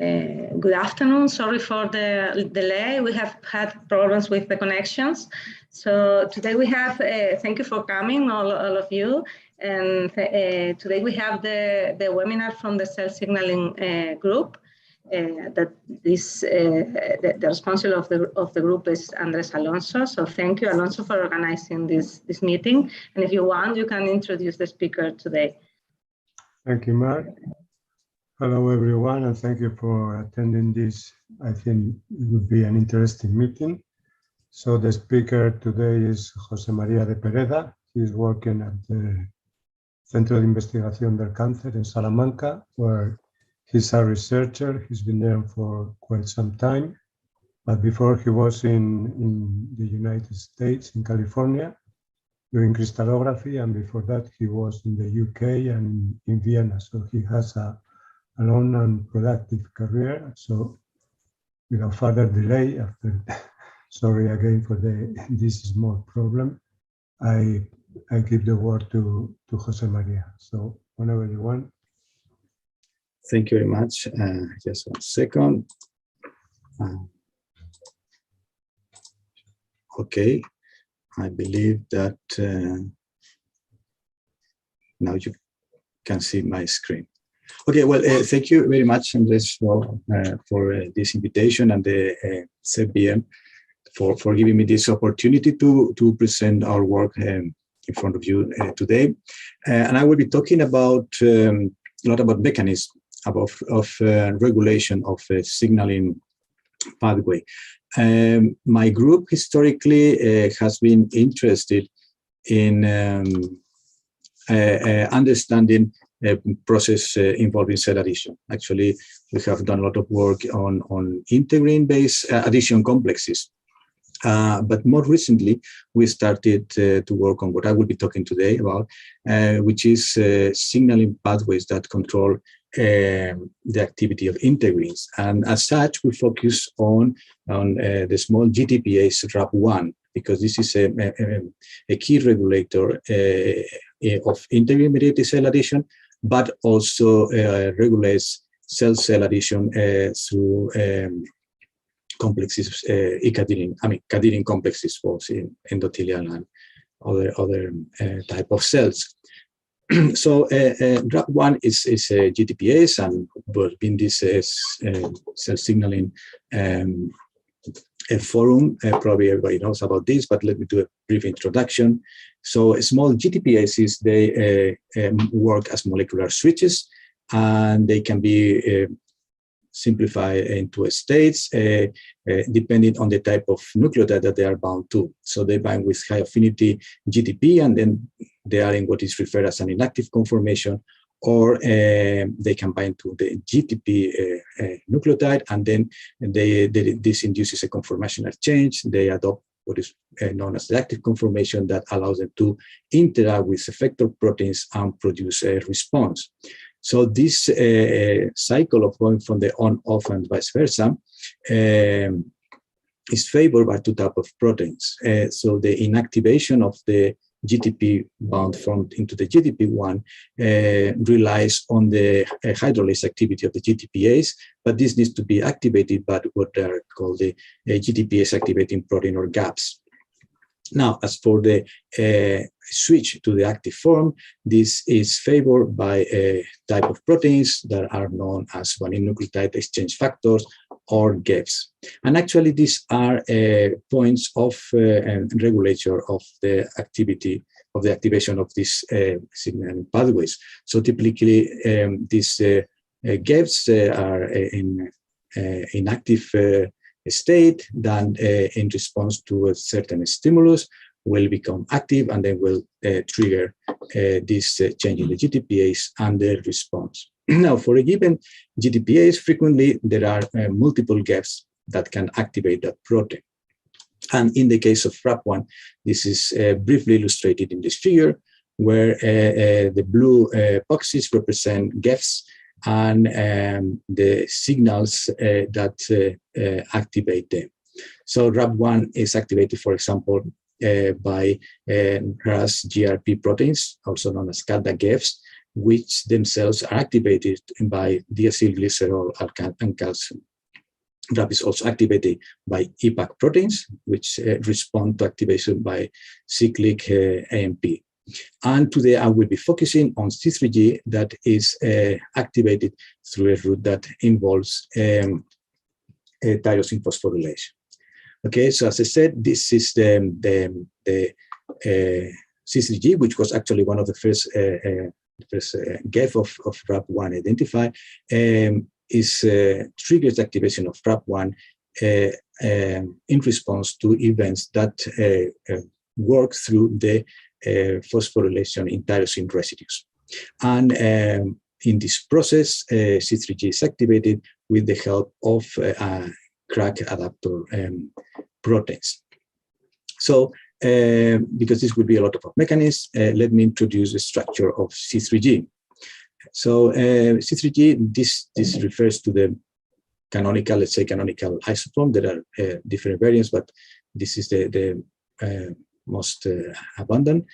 Good afternoon. Sorry for the delay. We have had problems with the connections. So today we have, thank you for coming, all of you. And today we have the webinar from the cell signaling group. The responsible of the group is Andrés Alonso. So thank you, Alonso, for organizing this meeting. And if you want, you can introduce the speaker today. Thank you, Mar. Hello, everyone, and thank you for attending this. I think it would be an interesting meeting. So the speaker today is José María Pereda. He's working at the Centro de Investigación del Cáncer in Salamanca, where he's a researcher. He's been there for quite some time. But before, he was in the United States, in California, doing crystallography. And before that, he was in the UK and in Vienna. So he has a long and productive career. So without further delay, after sorry again for this small problem, I give the word to José María. So whenever you want. Thank you very much. Just 1 second. Okay, I believe that now you can see my screen. Okay, well, thank you very much, Andrés, for this invitation, and the SEBBM for giving me this opportunity to present our work in front of you today. And I will be talking about a lot about mechanisms of regulation of signaling pathway. My group historically has been interested in understanding process involving cell addition. Actually, we have done a lot of work on integrin-based addition complexes. But more recently, we started to work on what I will be talking today about, which is signaling pathways that control the activity of integrins. And as such, we focus on the small GTPase RAP1, because this is a key regulator of integrin-mediated cell addition, but also regulates cell-cell addition through complexes, cadherin complexes, both in endothelial and other type of cells. So RAP1 is a GTPase, and in this cell signaling a forum, probably everybody knows about this, but let me do a brief introduction. So small GTPases, they work as molecular switches, and they can be simplified into states depending on the type of nucleotide that they are bound to. So they bind with high affinity GTP, and then they are in what is referred as an inactive conformation, or they can bind to the GTP nucleotide, and then this induces a conformational change. They adopt what is known as the active conformation that allows them to interact with effector proteins and produce a response. So this cycle of going from the on-off and vice versa is favored by two types of proteins. So the inactivation of the GTP bound formed into the GTP1 relies on the hydrolase activity of the GTPase, but this needs to be activated by what are called the GTPase activating protein, or GAPs. Now, as for the switch to the active form, this is favored by a type of proteins that are known as guanine nucleotide exchange factors, or GEFs. And actually, these are points of regulator of the activity of the activation of these signaling pathways. So typically, these GEFs are in inactive state, then in response to a certain stimulus will become active, and then will trigger this change in the GTPase and the response. Now, for a given GTPase, frequently there are multiple GEFs that can activate that protein. And in the case of RAP1, this is briefly illustrated in this figure, where the blue boxes represent GEFs and the signals that activate them. So RAP1 is activated, for example, by RAS GRP proteins, also known as CADA GEFs, which themselves are activated by diacylglycerol and calcium. RAP is also activated by EPAC proteins, which respond to activation by cyclic AMP. And today I will be focusing on C3g that is activated through a route that involves tyrosine phosphorylation. Okay, so as I said, this is the C3g, which was actually one of the first GEF of RAP1 identified, triggers activation of RAP1 in response to events that work through the phosphorylation in tyrosine residues. And in this process, C3g is activated with the help of crack adapter proteins. So, because this will be a lot of mechanisms, let me introduce the structure of C3g. So C3g, this refers to the canonical, let's say canonical isoform. There are different variants, but this is the most abundant.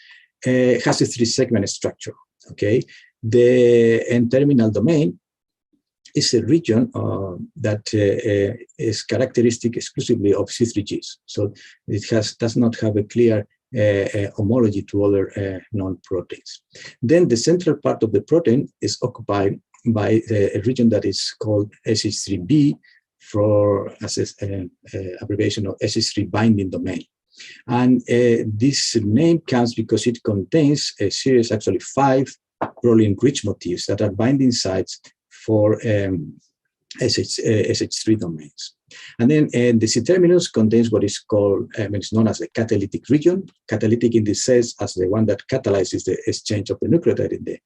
Has a three-segment structure, okay? The N-terminal domain is a region that is characteristic exclusively of C3gs. So it does not have a clear homology to other non-proteins. Then the central part of the protein is occupied by a region that is called SH3B, as an abbreviation of SH3 binding domain. And this name comes because it contains a series, actually 5 proline-rich motifs that are binding sites for SH3 domains. And then the C-terminus contains what is called, it's known as the catalytic region, catalytic in this sense as the one that catalyzes the exchange of the nucleotide in the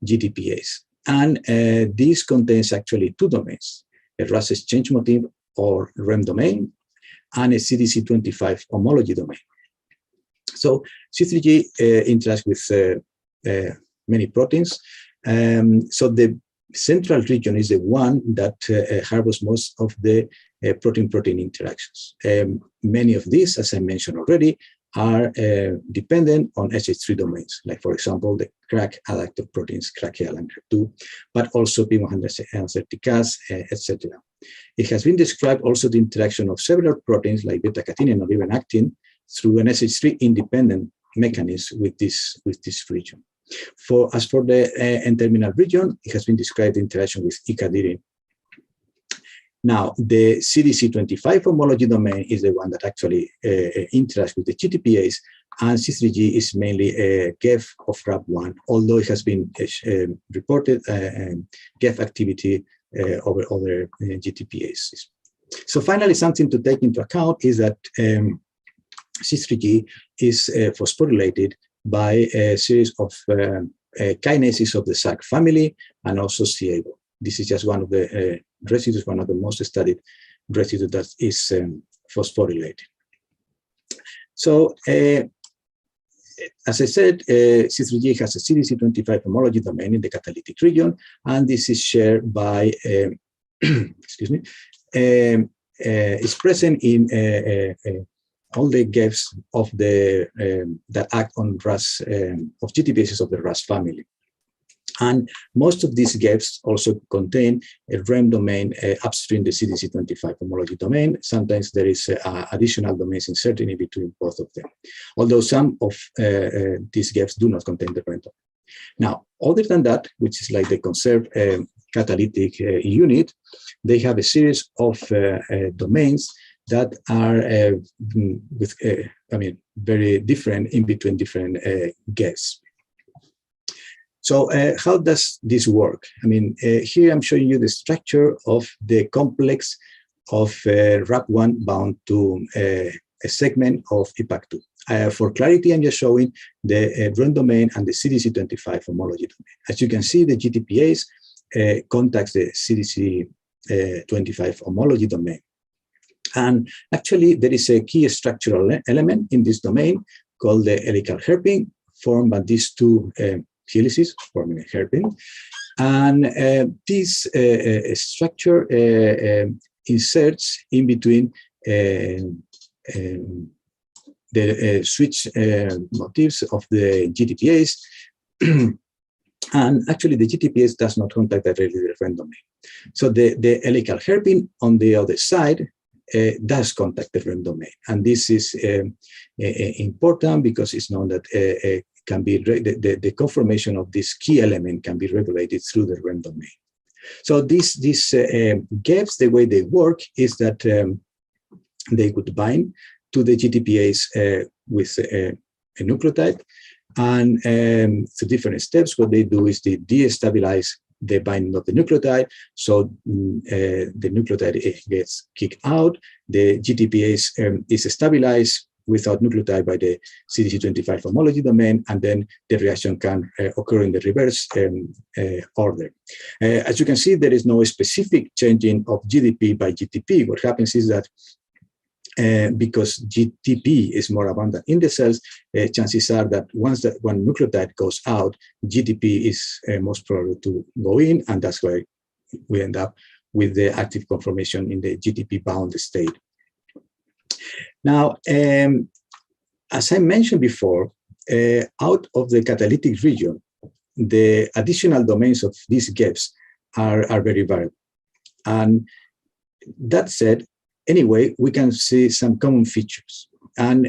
GTPase. And this contains actually 2 domains, a RAS exchange motif or REM domain, and a CDC25 homology domain. So C3g interacts with many proteins. So the central region is the one that harbors most of the protein-protein interactions. Many of these, as I mentioned already, are dependent on SH3 domains, like, for example, the crack adapter proteins, CRACL and HER2, but also P130Cas, etc. It has been described also the interaction of several proteins like beta-catenin or even actin through an SH3 independent mechanism with this region. As for the N-terminal region, it has been described the interaction with icadirin. Now, the CDC25 homology domain is the one that actually interacts with the GTPase, and C3g is mainly a GEF of RAP1, although it has been reported GEF activity over other GTPases. So finally, something to take into account is that C3g is phosphorylated by a series of kinases of the SAC family and also CIBO. This is just one of the residues, one of the most studied residues that is phosphorylated. So, as I said, C3g has a CDC25 homology domain in the catalytic region, and this is shared by, excuse me, is present in all the GEFs of the that act on RAS of GTPases of the RAS family. And most of these GEFs also contain a REM domain upstream the CDC25 homology domain. Sometimes there is additional domains inserted in between both of them, although some of these GEFs do not contain the REM domain. Now, other than that, which is like the conserved catalytic unit, they have a series of domains that are with, very different in between different GEFs. So how does this work? Here I'm showing you the structure of the complex of RAP1 bound to a segment of EPAC2. For clarity, I'm just showing the REM domain and the CDC25 homology domain. As you can see, the GTPase contacts the CDC25 homology domain. And actually, there is a key structural element in this domain called the helical hairpin, formed by these 2 helices forming a hairpin. And this structure inserts in between the switch motifs of the GTPase And actually, the GTPase does not contact directly the REM domain. So the helical hairpin on the other side does contact the REM domain. And this is important because it's known that can be the conformation of this key element can be regulated through the REM domain. So these gaps, the way they work is that they would bind to the GTPase with a nucleotide, and through different steps, what they do is they destabilize the binding of the nucleotide. So the nucleotide gets kicked out. The GTPase is stabilized without nucleotide by the CDC25 homology domain, and then the reaction can occur in the reverse order. As you can see, there is no specific changing of GDP by GTP. What happens is that because GTP is more abundant in the cells, chances are that once that one nucleotide goes out, GTP is most probably to go in, and that's why we end up with the active conformation in the GTP-bound state. Now, as I mentioned before, out of the catalytic region, the additional domains of these gaps are very variable. And that said, anyway, we can see some common features. And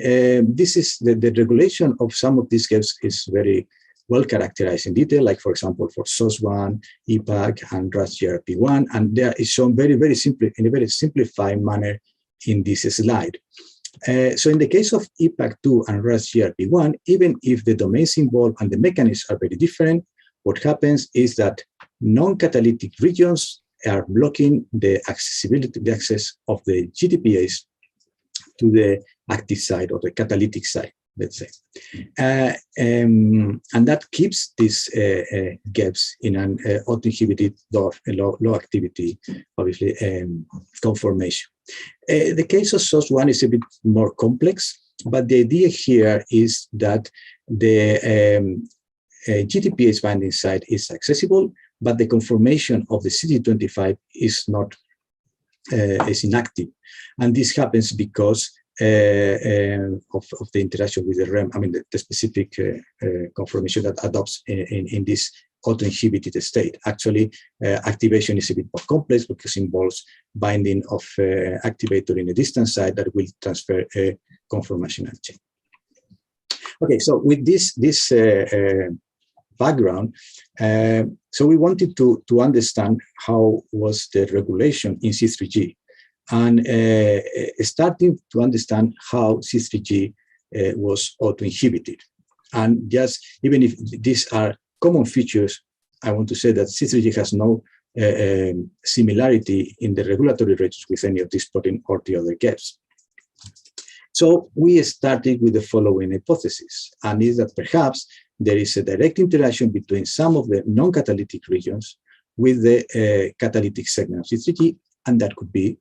this is the regulation of some of these gaps is very well characterized in detail, like, for example, for SOS1, EPAC, and RAS-GRP1. And there is shown very simply, in a very simplified manner in this slide. So in the case of EPAC2 and RAS-GRP1, even if the domains involved and the mechanisms are very different, what happens is that non-catalytic regions are blocking the accessibility, the access of the GTPase to the active side or the catalytic side, let's say. And that keeps these gaps in an autoinhibited low activity, obviously, conformation. The case of SOS1 is a bit more complex, but the idea here is that the GTPase binding site is accessible, but the conformation of the CD25 is not is inactive, and this happens because of the interaction with the REM. I mean, the specific conformation that adopts in this autoinhibited state. Actually, activation is a bit more complex because it involves binding of activator in a distant site that will transfer a conformational chain. Okay, so with this background, so we wanted to understand how was the regulation in C3g, and starting to understand how C3g was autoinhibited. And just even if these are common features, I want to say that C3g has no similarity in the regulatory rates with any of these protein or the other gaps. So we started with the following hypothesis, and is that perhaps there is a direct interaction between some of the non-catalytic regions with the catalytic segment of C3g, and that could be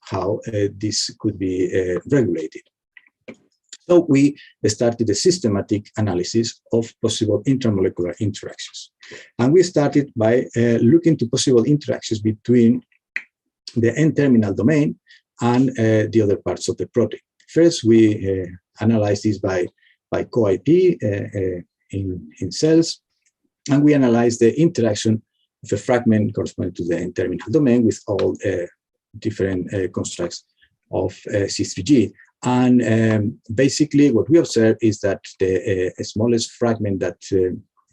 how this could be regulated. So we started a systematic analysis of possible intramolecular interactions. And we started by looking to possible interactions between the N-terminal domain and the other parts of the protein. First, we analyzed this by co-IP in cells, and we analyzed the interaction of a fragment corresponding to the N-terminal domain with all different constructs of C3g. And basically what we observe is that the smallest fragment that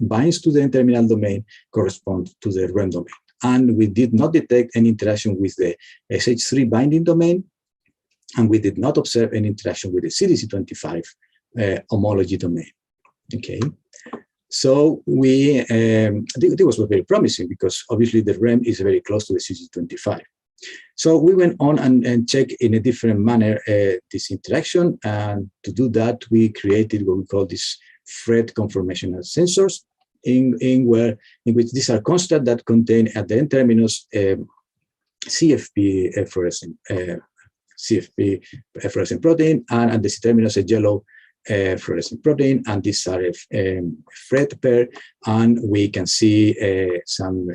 binds to the N-terminal domain corresponds to the REM domain. And we did not detect any interaction with the SH3 binding domain, and we did not observe any interaction with the CDC25 homology domain. Okay, so we this was very promising because obviously the REM is very close to the CDC25. So we went on and checked in a different manner this interaction, and to do that we created what we call these Fred conformational sensors, in which these are constructs that contain at the N-terminus CFP fluorescent protein, and at the C-terminus a yellow fluorescent protein, and these are a Fred pair, and we can see some,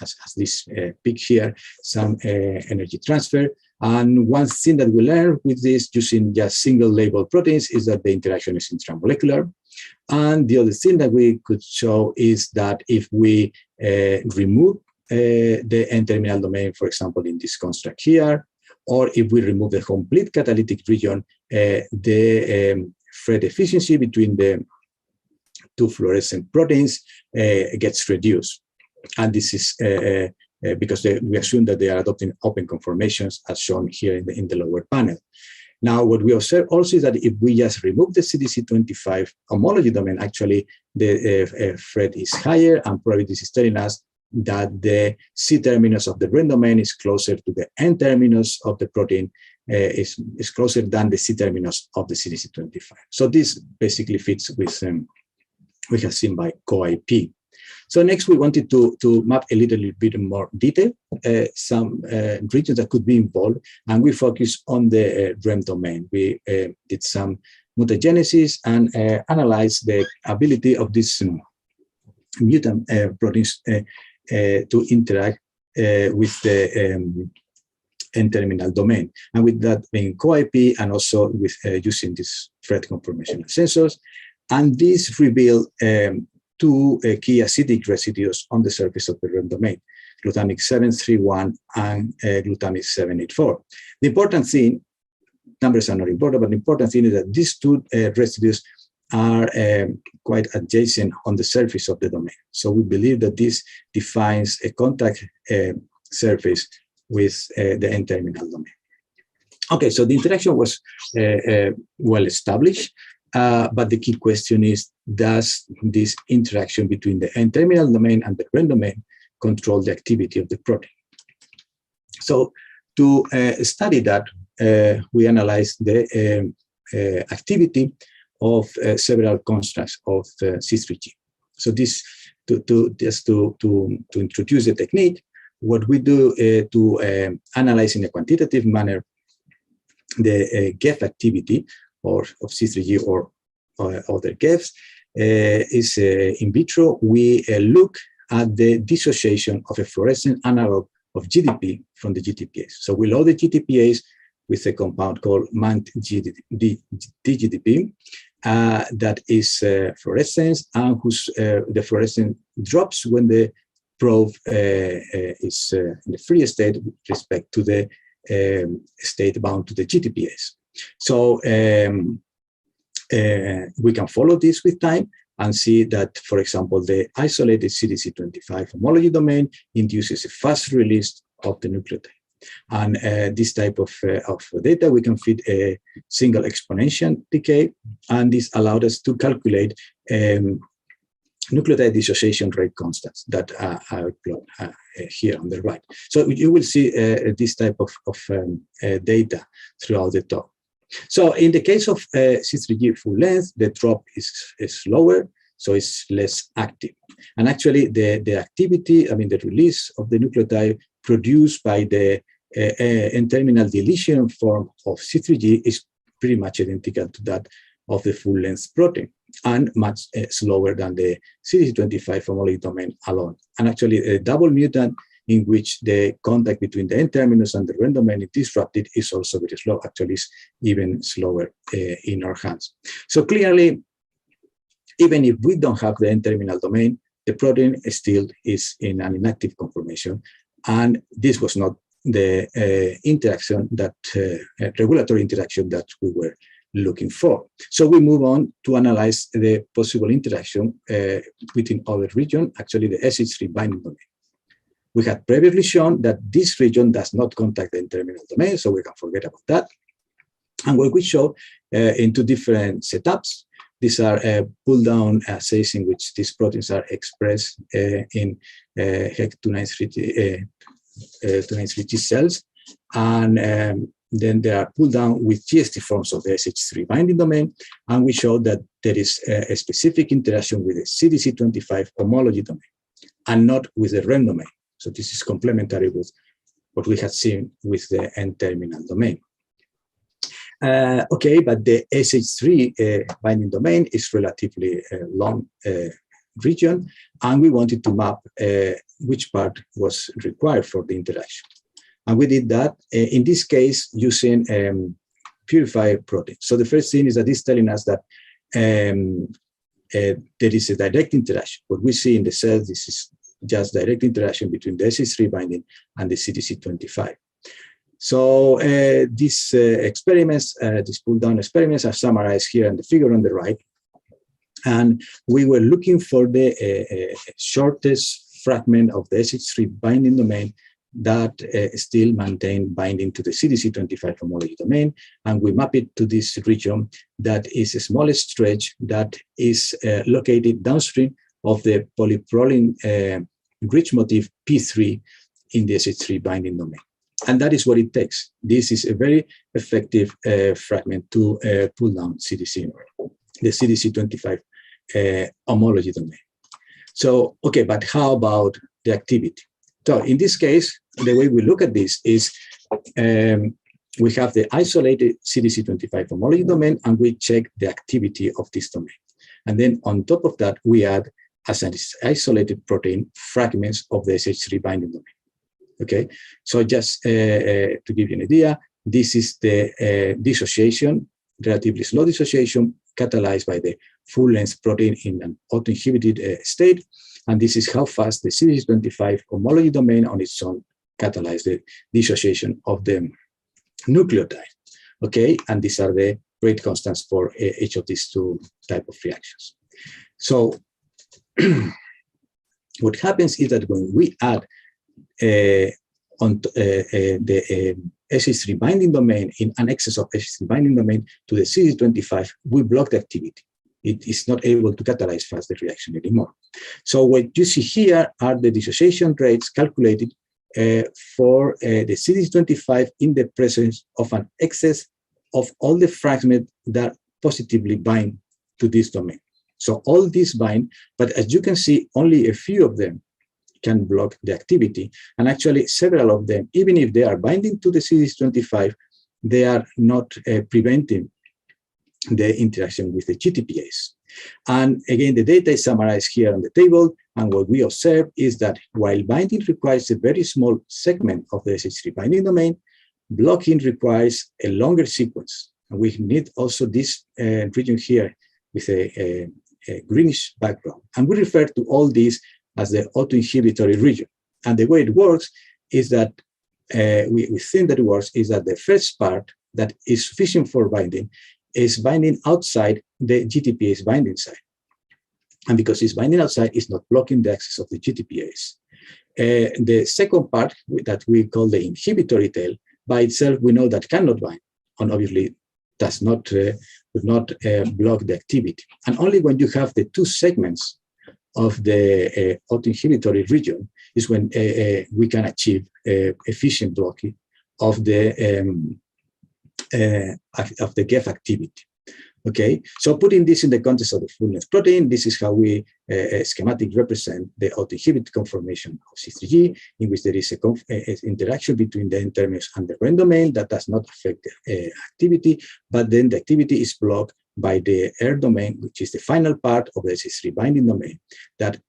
as this peak here, some energy transfer And one thing that we learned with this using just single label proteins is that the interaction is intramolecular. And the other thing that we could show is that if we remove the N-terminal domain, for example, in this construct here, or if we remove the complete catalytic region, the Fred efficiency between the two fluorescent proteins gets reduced. And this is because we assume that they are adopting open conformations as shown here in the lower panel. Now, what we observe also is that if we just remove the CDC25 homology domain, actually the Fred is higher, and probably this is telling us that the C-terminus of the REN domain is closer to the N-terminus of the protein, is closer than the C-terminus of the CDC25. So this basically fits with we have seen by COIP. So next, we wanted to map a little bit more detail, some regions that could be involved, and we focused on the REM domain. We did some mutagenesis and analyzed the ability of these mutant proteins to interact with the N-terminal domain, and with that being COIP and also with using these Fred conformational sensors. And this revealed two key acidic residues on the surface of the REM domain, glutamic 731 and glutamic 784. The important thing, numbers are not important, but the important thing is that these two residues are quite adjacent on the surface of the domain. So we believe that this defines a contact surface with the N-terminal domain. Okay, so the interaction was well established. But the key question is, does this interaction between the N-terminal domain and the REN domain control the activity of the protein? So to study that, we analyzed the activity of several constructs of C3g. So this, just to introduce the technique, what we do to analyze in a quantitative manner the GEF activity of C3g or other GEFs is in vitro. We look at the dissociation of a fluorescent analog of GDP from the GTPase. So we load the GTPase with a compound called MANT-DGDP that is fluorescence, and whose the fluorescence drops when the probe is in the free state with respect to the state bound to the GTPase. So we can follow this with time and see that, for example, the isolated CDC25 homology domain induces a fast release of the nucleotide. And this type of data, we can feed a single exponential decay, and this allowed us to calculate nucleotide dissociation rate constants that are plotted here on the right. So you will see this type of data throughout the talk. So in the case of C3g full length, the drop is lower, so it's less active. And actually the activity, I mean the release of the nucleotide produced by the N-terminal deletion form of C3g is pretty much identical to that of the full length protein, and much slower than the CDC25 homology domain alone. And actually a double mutant in which the contact between the N-terminus and the REN domain is disrupted is also very slow. Actually, it's even slower in our hands. So clearly, even if we don't have the N-terminal domain, the protein still is in an inactive conformation. And this was not the interaction that, regulatory interaction that we were looking for. So we move on to analyze the possible interaction within other regions, actually the SH3 binding domain. We had previously shown that this region does not contact the N-terminal domain, so we can forget about that. And what we show in two different setups, these are pull-down assays in which these proteins are expressed in HEC293T cells, and then they are pulled down with GST forms of the SH3 binding domain, and we show that there is a specific interaction with the CDC25 homology domain, and not with the REM domain. So this is complementary with what we had seen with the N-terminal domain. Okay, but the SH3 binding domain is relatively long region, and we wanted to map which part was required for the interaction. And we did that, in this case, using purified proteins. So the first thing is that it's telling us that there is a direct interaction. What we see in the cells, this is just direct interaction between the SH3 binding and the CDC25. So these experiments, these pull-down experiments are summarized here in the figure on the right. And we were looking for the shortest fragment of the SH3 binding domain that still maintain binding to the CDC25 homology domain. And we map it to this region that is a smallest stretch that is located downstream of the polyproline rich motif P3 in the SH3 binding domain. And that is what it takes. This is a very effective fragment to pull down CDC, the CDC25 homology domain. So, okay, but how about the activity? So in this case, the way we look at this is we have the isolated CDC25 homology domain, and we check the activity of this domain. And then on top of that, we add as an isolated protein fragments of the SH3 binding domain. Okay, so just to give you an idea, this is the dissociation, relatively slow dissociation, catalyzed by the full-length protein in an autoinhibited state. And this is how fast the CDC25 homology domain on its own catalyzes the dissociation of the nucleotide. Okay, and these are the rate constants for each of these two types of reactions. So what happens is that when we add on the SH3 binding domain in an excess of SH3 binding domain to the CDC25, we block the activity. It is not able to catalyze fast the reaction anymore. So what you see here are the dissociation rates calculated for the CDC25 in the presence of an excess of all the fragments that positively bind to this domain. So all these bind, but as you can see, only a few of them can block the activity. And actually several of them, even if they are binding to the CDC25, they are not preventing the interaction with the GTPase. And again, the data is summarized here on the table. And what we observe is that while binding requires a very small segment of the SH3 binding domain, blocking requires a longer sequence. And we need also this region here with a greenish background. And we refer to all these as the autoinhibitory region. And the way it works is that we think that it works is that the first part that is sufficient for binding is binding outside the GTPase binding site. And because it's binding outside, it's not blocking the access of the GTPase. The second part that we call the inhibitory tail, by itself, we know that cannot bind, and obviously does not, would not block the activity. And only when you have the two segments of the autoinhibitory region is when we can achieve efficient blocking of the GEF activity. Okay, so putting this in the context of the full-length protein, this is how we schematically represent the autoinhibited conformation of C3g, in which there is a interaction between the N-terminus and the REN domain that does not affect the activity, but then the activity is blocked by the R domain, which is the final part of the SH3 binding domain that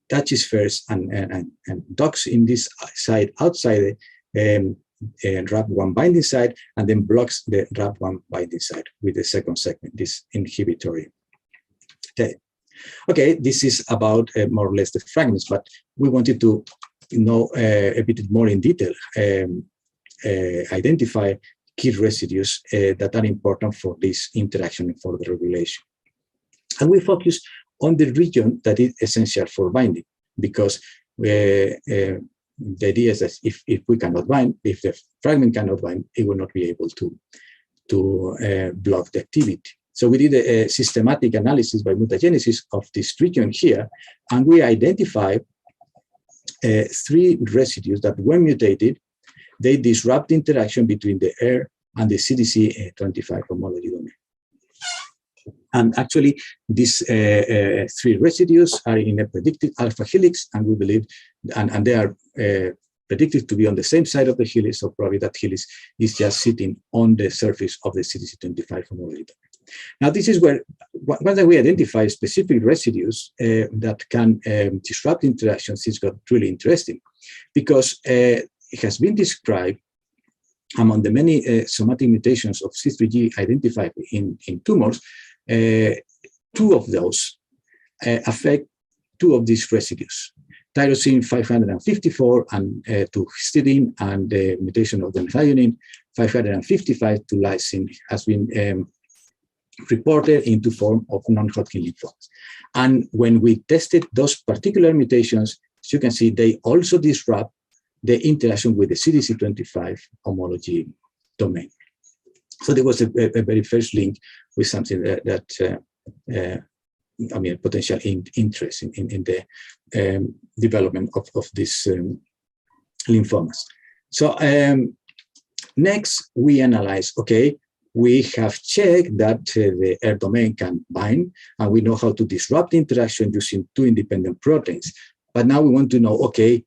touches first and docks in this side outside the RAP1 binding site, and then blocks the RAP1 binding site with the second segment, this inhibitory tail. Okay, this is about more or less the fragments, but we wanted to know a bit more in detail, identify key residues that are important for this interaction and for the regulation. And we focus on the region that is essential for binding, because the idea is that if we cannot bind, if the fragment cannot bind, it will not be able to block the activity. So we did a systematic analysis by mutagenesis of this region here, and we identified 3 residues that, when mutated, they disrupt the interaction between the R and the CDC25 homology domain. And actually, these 3 residues are in a predicted alpha helix, and we believe, and they are predicted to be on the same side of the helix, so probably that helix is just sitting on the surface of the CDC25 homology domain. Now, this is where, once we identify specific residues that can disrupt interactions, it's got really interesting, because it has been described among the many somatic mutations of C3g identified in tumors, two of those affect two of these residues, tyrosine 554 and to histidine, and the mutation of the methionine 555 to lysine has been reported into form of non-Hodgkin lymphomas. And when we tested those particular mutations, as you can see, they also disrupt the interaction with the CDC25 homology domain. So there was a very first link with something that I mean, potential interest in the development of these lymphomas. So next, we analyze, okay, we have checked that the air domain can bind, and we know how to disrupt the interaction using two independent proteins. But now we want to know, okay,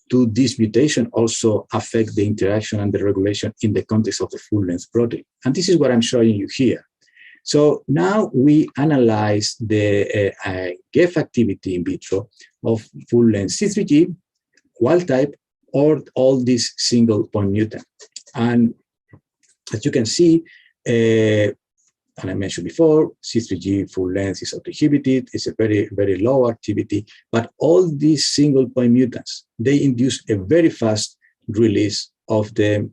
do this mutation also affect the interaction and the regulation in the context of the full-length protein? And this is what I'm showing you here. So now we analyze the GEF activity in vitro of full-length C3g, wild type, or all these single point mutant. And as you can see, and I mentioned before, C3g full length is autoinhibited. It's a very, very low activity, but all these single point mutants, they induce a very fast release of the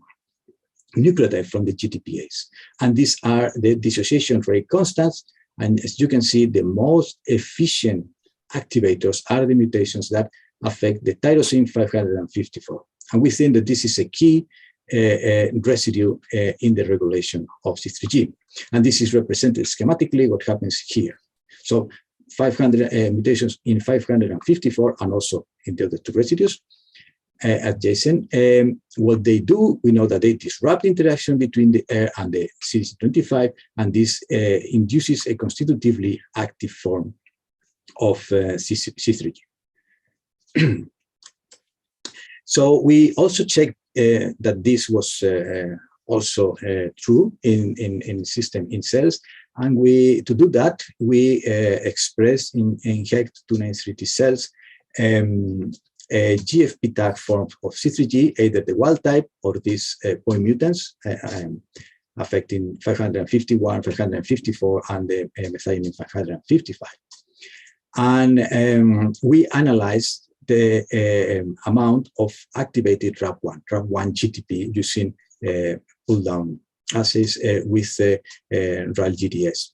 nucleotide from the GTPase. And these are the dissociation rate constants. And as you can see, the most efficient activators are the mutations that affect the tyrosine 554. And we think that this is a key residue in the regulation of C3g. And this is represented schematically what happens here. So 500 mutations in 554 and also in the other two residues adjacent. What they do, we know that they disrupt interaction between the air and the CDC25, and this induces a constitutively active form of C3g. So we also checked that this was also true in system in cells, and to do that we express in HEC293T cells a GFP tag form of C3g, either the wild type or these point mutants affecting 551, 554, and the methionine 555. And we analyzed the amount of activated RAP1 GTP using pull-down assays with RAL-GDS.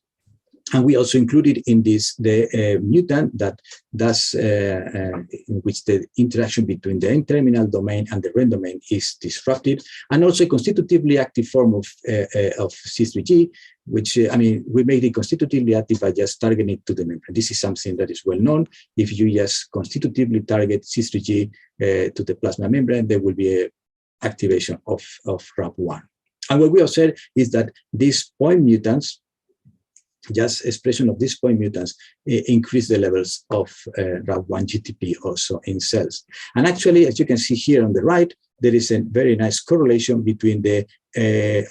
And we also included in this the mutant that does, in which the interaction between the N-terminal domain and the REN domain is disrupted, and also a constitutively active form of C3g, which, I mean, we made it constitutively active by just targeting it to the membrane. This is something that is well known. If you just constitutively target C3g to the plasma membrane, there will be an activation of RAP1. And what we observe is that these point mutants, just expression of these point mutants, increase the levels of RAP1 GTP also in cells. And actually, as you can see here on the right, there is a very nice correlation between the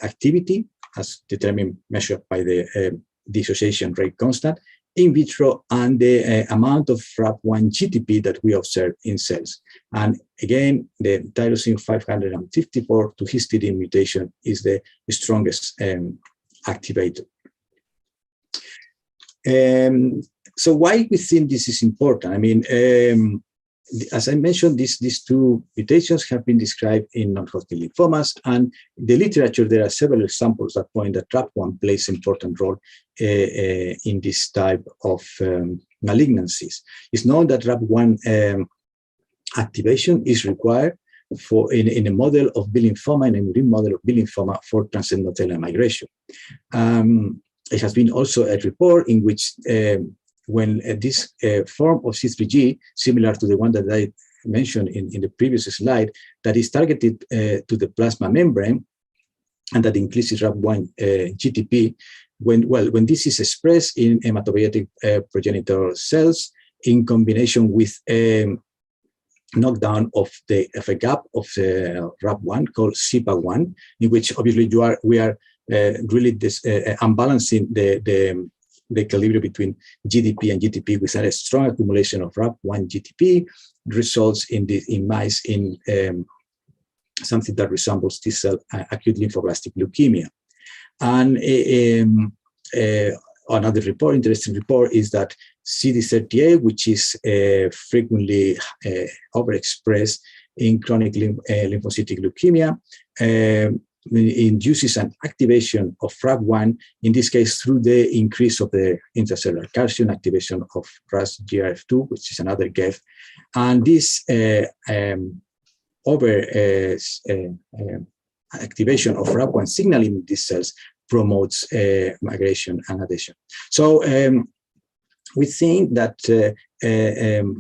activity, as determined, measured by the dissociation rate constant, in vitro, and the amount of RAP1 GTP that we observe in cells. And again, the tyrosine 554 to histidine mutation is the strongest activator. So why we think this is important? I mean, as I mentioned, these two mutations have been described in non-Hodgkin lymphomas, and the literature, there are several examples that point that RAP1 plays an important role in this type of malignancies. It's known that RAP1 activation is required for in a model of B lymphoma, in a murine model of B lymphoma for transendothelial migration. It has been also a report in which when this form of C3g, similar to the one that I mentioned in the previous slide, that is targeted to the plasma membrane and that increases RAP1 GTP, when this is expressed in hematopoietic progenitor cells in combination with knockdown of a gap of the RAP1 called CIPA1, in which obviously we are really unbalancing the equilibrium between GDP and GTP with a strong accumulation of RAP1 GTP results in mice in something that resembles T-cell acute lymphoblastic leukemia. And another report, interesting report, is that CD38, which is frequently overexpressed in chronic lymphocytic leukemia, induces an activation of FRAP1, in this case through the increase of the intracellular calcium, activation of RAS-GRF2, which is another GEF. And this activation of FRAP1 signaling in these cells promotes migration and adhesion. So we think that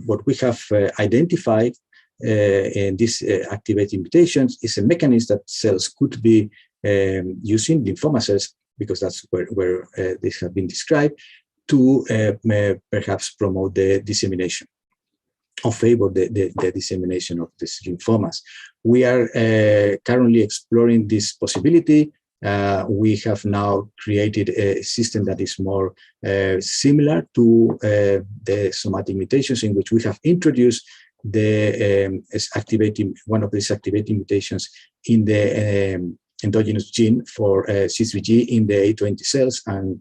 what we have identified in these activating mutations is a mechanism that cells could be using, lymphoma cells, because that's where these have been described, to perhaps promote the dissemination or favor the dissemination of these lymphomas. We are currently exploring this possibility. We have now created a system that is more similar to the somatic mutations, in which we have introduced the one of these activating mutations in the endogenous gene for C3g in the A20 cells, and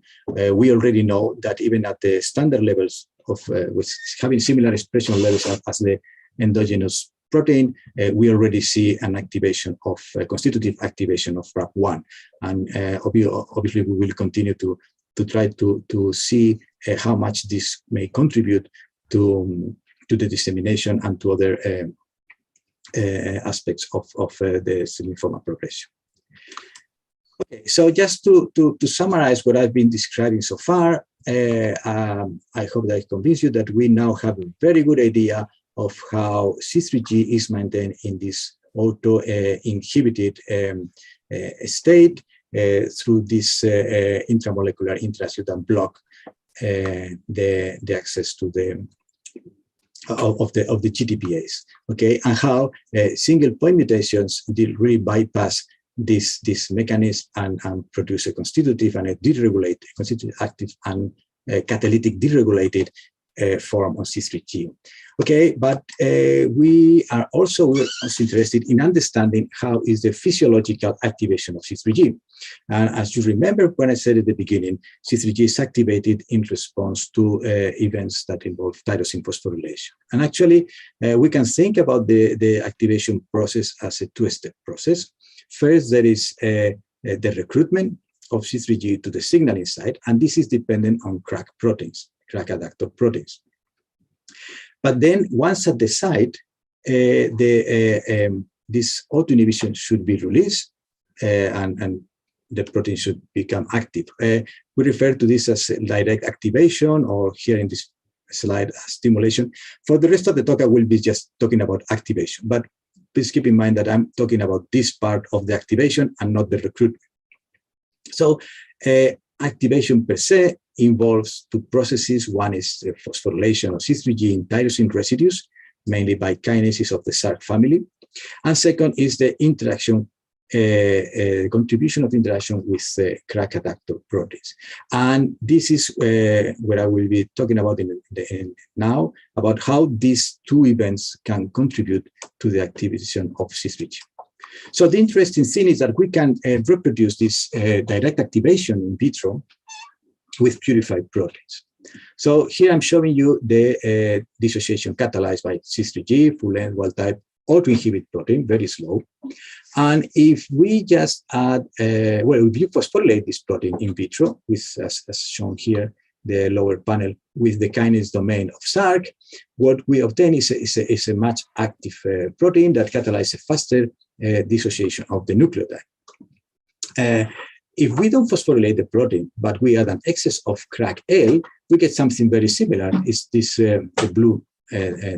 we already know that even at the standard levels of which having similar expression levels as the endogenous protein, we already see an activation of constitutive activation of FRAP1, and obviously we will continue to try to see how much this may contribute to the dissemination and to other aspects of the lymphoma progression. Okay, so just to summarize what I've been describing so far, I hope that I convince you that we now have a very good idea of how C3g is maintained in this auto-inhibited state through this intramolecular interaction block the access to the of the GTPase, okay, and how single point mutations did really bypass this mechanism and produce a constitutive and a deregulated, constitutive active and catalytic deregulated form of C3g. Okay, but we are also interested in understanding how is the physiological activation of C3g. And as you remember when I said at the beginning, C3g is activated in response to events that involve tyrosine phosphorylation. And actually, we can think about the activation process as a two-step process. First, there is the recruitment of C3g to the signaling site, and this is dependent on crack proteins, crack adductor proteins. But then once at the site, this autoinhibition should be released and the protein should become active. We refer to this as direct activation, or here in this slide, stimulation. For the rest of the talk, I will be just talking about activation. But please keep in mind that I'm talking about this part of the activation and not the recruitment. So activation per se involves two processes. One is the phosphorylation of C3g in tyrosine residues, mainly by kinases of the SARC family. And second is the interaction, contribution of interaction with crack adductor proteins. And this is what I will be talking about now, about how these two events can contribute to the activation of C3g. So the interesting thing is that we can reproduce this direct activation in vitro with purified proteins. So here I'm showing you the dissociation catalyzed by C3g, full-length, wild-type, auto-inhibit protein, very slow. And if we just add, if you phosphorylate this protein in vitro, with, as shown here, the lower panel with the kinase domain of SARC, what we obtain is a much active protein that catalyzes a faster dissociation of the nucleotide. If we don't phosphorylate the protein, but we add an excess of crack L, we get something very similar. It's this the blue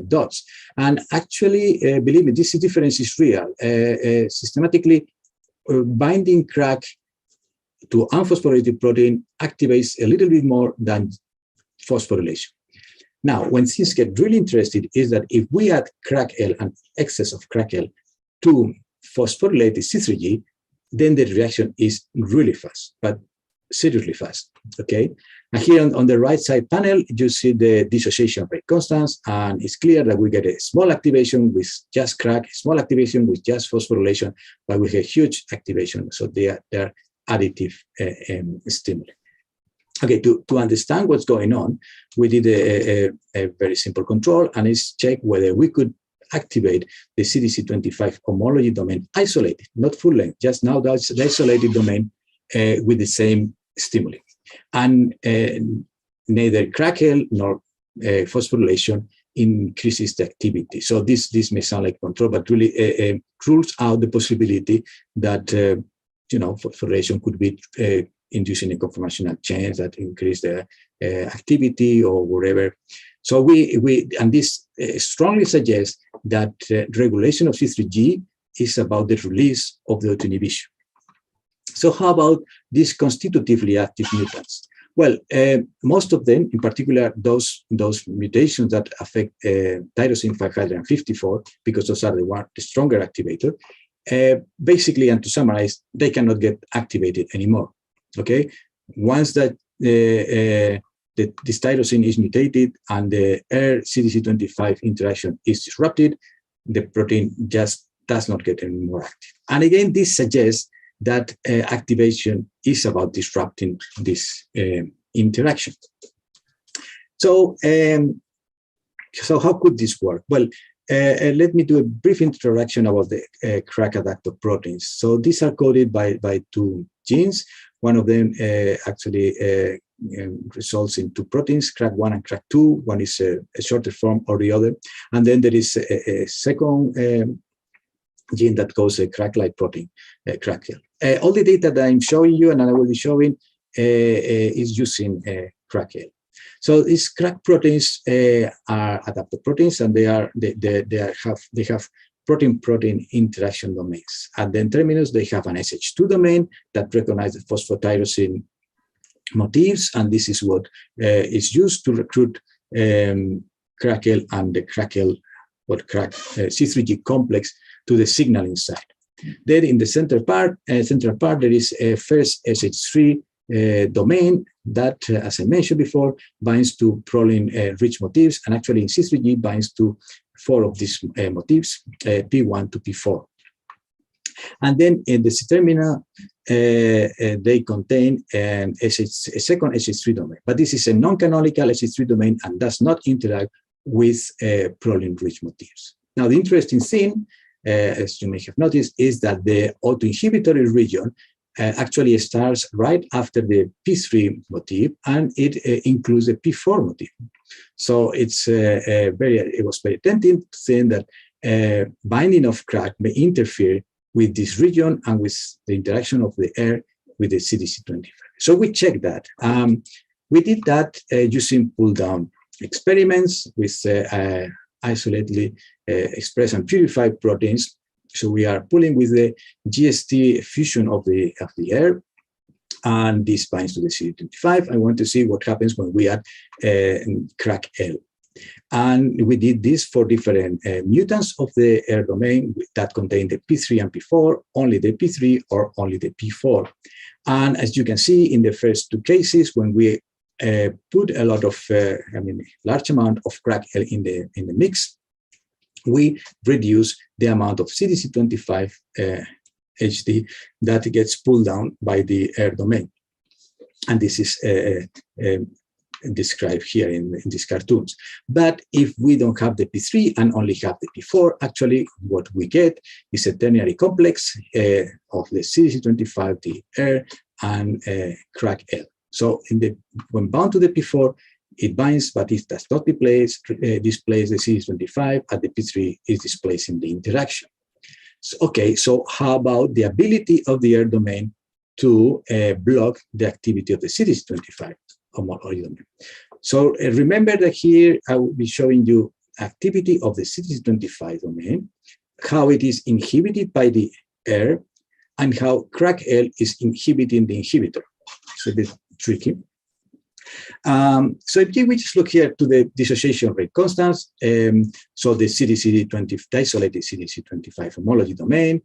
dots. And actually, believe me, this difference is real. Systematically, binding crack to unphosphorylated protein activates a little bit more than phosphorylation. Now, when things get really interested is that if we add crack L and excess of crack L to phosphorylated C3g, then the reaction is really fast. But seriously fast, okay? And here on the right side panel, you see the dissociation rate constants, and it's clear that we get a small activation with just crack, small activation with just phosphorylation, but we get huge activation, so they are additive stimuli. Okay, to understand what's going on, we did a very simple control, and it's check whether we could activate the CDC25 homology domain isolated, not full length, just now that's the isolated domain with the same stimuli. And neither crackle nor phosphorylation increases the activity. So this may sound like control, but really rules out the possibility that phosphorylation could be inducing a conformational change that increase the activity or whatever. So and this strongly suggests that regulation of C3g is about the release of the autoinhibition. So how about these constitutively active mutants? Well, most of them, in particular, those mutations that affect tyrosine 554, because those are the stronger activator, basically, and to summarize, they cannot get activated anymore. Okay, once that this tyrosine is mutated and the CDC25 interaction is disrupted, the protein just does not get any more active. And again, this suggests that activation is about disrupting this interaction. So, so how could this work? Well, let me do a brief introduction about the crack adaptor proteins. So these are coded by two genes. One of them actually results in two proteins, crack1 and crack2. One is a shorter form or the other. And then there is a second gene that causes a crack-like protein, crackle. All the data that I'm showing you and I will be showing is using crackle. So these crack proteins are adaptive proteins, and they have protein-protein interaction domains. At the N-terminus, they have an SH2 domain that recognizes phosphotyrosine motifs, and this is what is used to recruit crackle and the crackle or crack C3g complex to the signaling side. Then in the central part, there is a first SH3 domain that, as I mentioned before, binds to proline-rich motifs, and actually in C3g binds to 4 of these motifs, P1 to P4. And then in the C-terminal, they contain a second SH3 domain, but this is a non-canonical SH3 domain and does not interact with proline-rich motifs. Now, the interesting thing, as you may have noticed, is that the autoinhibitory region actually starts right after the P3 motif, and it includes a P4 motif. So it was very tempting to think that binding of crack may interfere with this region and with the interaction of the air with the CDC25. So we checked that. We did that using pull-down experiments with isolatedly expressed and purified proteins. So we are pulling with the GST fusion of the air, and this binds to the CD25. I want to see what happens when we add crack L. And we did this for different mutants of the air domain that contain the P3 and P4, only the P3 or only the P4. And as you can see in the first two cases, when we put a lot of, large amount of crack L in the mix, we reduce the amount of CDC25 HD that gets pulled down by the air domain. And this is described here in these cartoons. But if we don't have the P3 and only have the P4, actually what we get is a ternary complex of the CDC25, the air, and crack L. So when bound to the P4, it binds, but it does not displace the CD25, and the P3 is displacing the interaction. So, okay, so how about the ability of the air domain to block the activity of the CD25 homology domain? So remember that here I will be showing you activity of the CD25 domain, how it is inhibited by the air, and how crack L is inhibiting the inhibitor. So this is tricky. So if we just look here to the dissociation rate constants, so the CDC20, the isolated CDC25 homology domain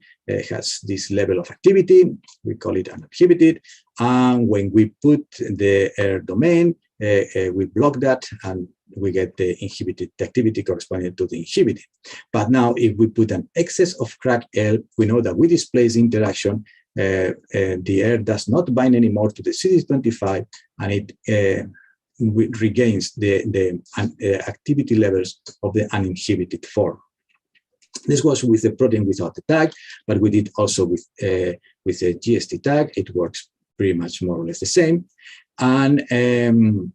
has this level of activity, we call it uninhibited, And when we put the R domain, we block that and we get the inhibited the activity corresponding to the inhibited. But now if we put an excess of CrackL, we know that we displace the interaction. The R does not bind anymore to the CD25, and it regains the activity levels of the uninhibited form. This was with the protein without the tag, but we did also with a GST tag. It works pretty much more or less the same. And in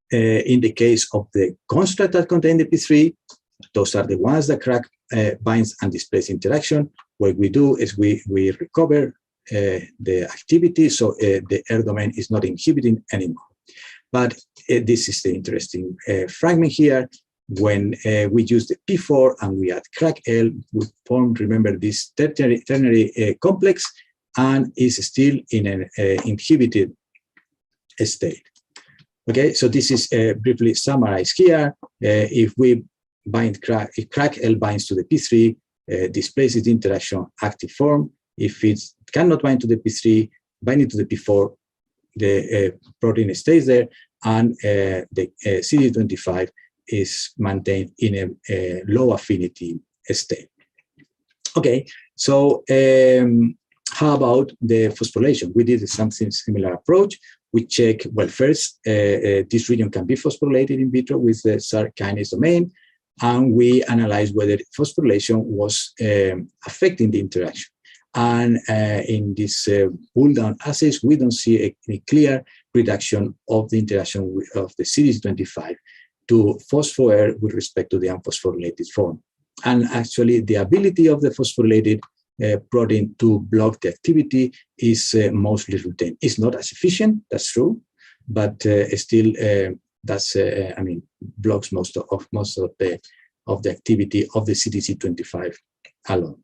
the case of the construct that contain the P3, those are the ones that crack binds and displays interaction. What we do is we recover the activity, so the R domain is not inhibiting anymore. But this is the interesting fragment here. When we use the P4 and we add CrackL, we form, remember, this ternary complex, and is still in an inhibited state. Okay, so this is briefly summarized here. If we bind if CrackL binds to the P3, displaces the interaction active form. If it cannot bind to the P3, binding to the P4, the protein stays there, and the CD25 is maintained in a low affinity state. Okay, so how about the phosphorylation? We did something similar approach. We check, well, first, this region can be phosphorylated in vitro with the SAR kinase domain, and we analyze whether phosphorylation was affecting the interaction. And in this pull-down assays, we don't see any clear reduction of the interaction of the CD25 to phosphor with respect to the unphosphorylated form. And actually, the ability of the phosphorylated protein to block the activity is mostly retained. It's not as efficient, that's true, but still, that's I mean, blocks most of the activity of the CDC25 alone.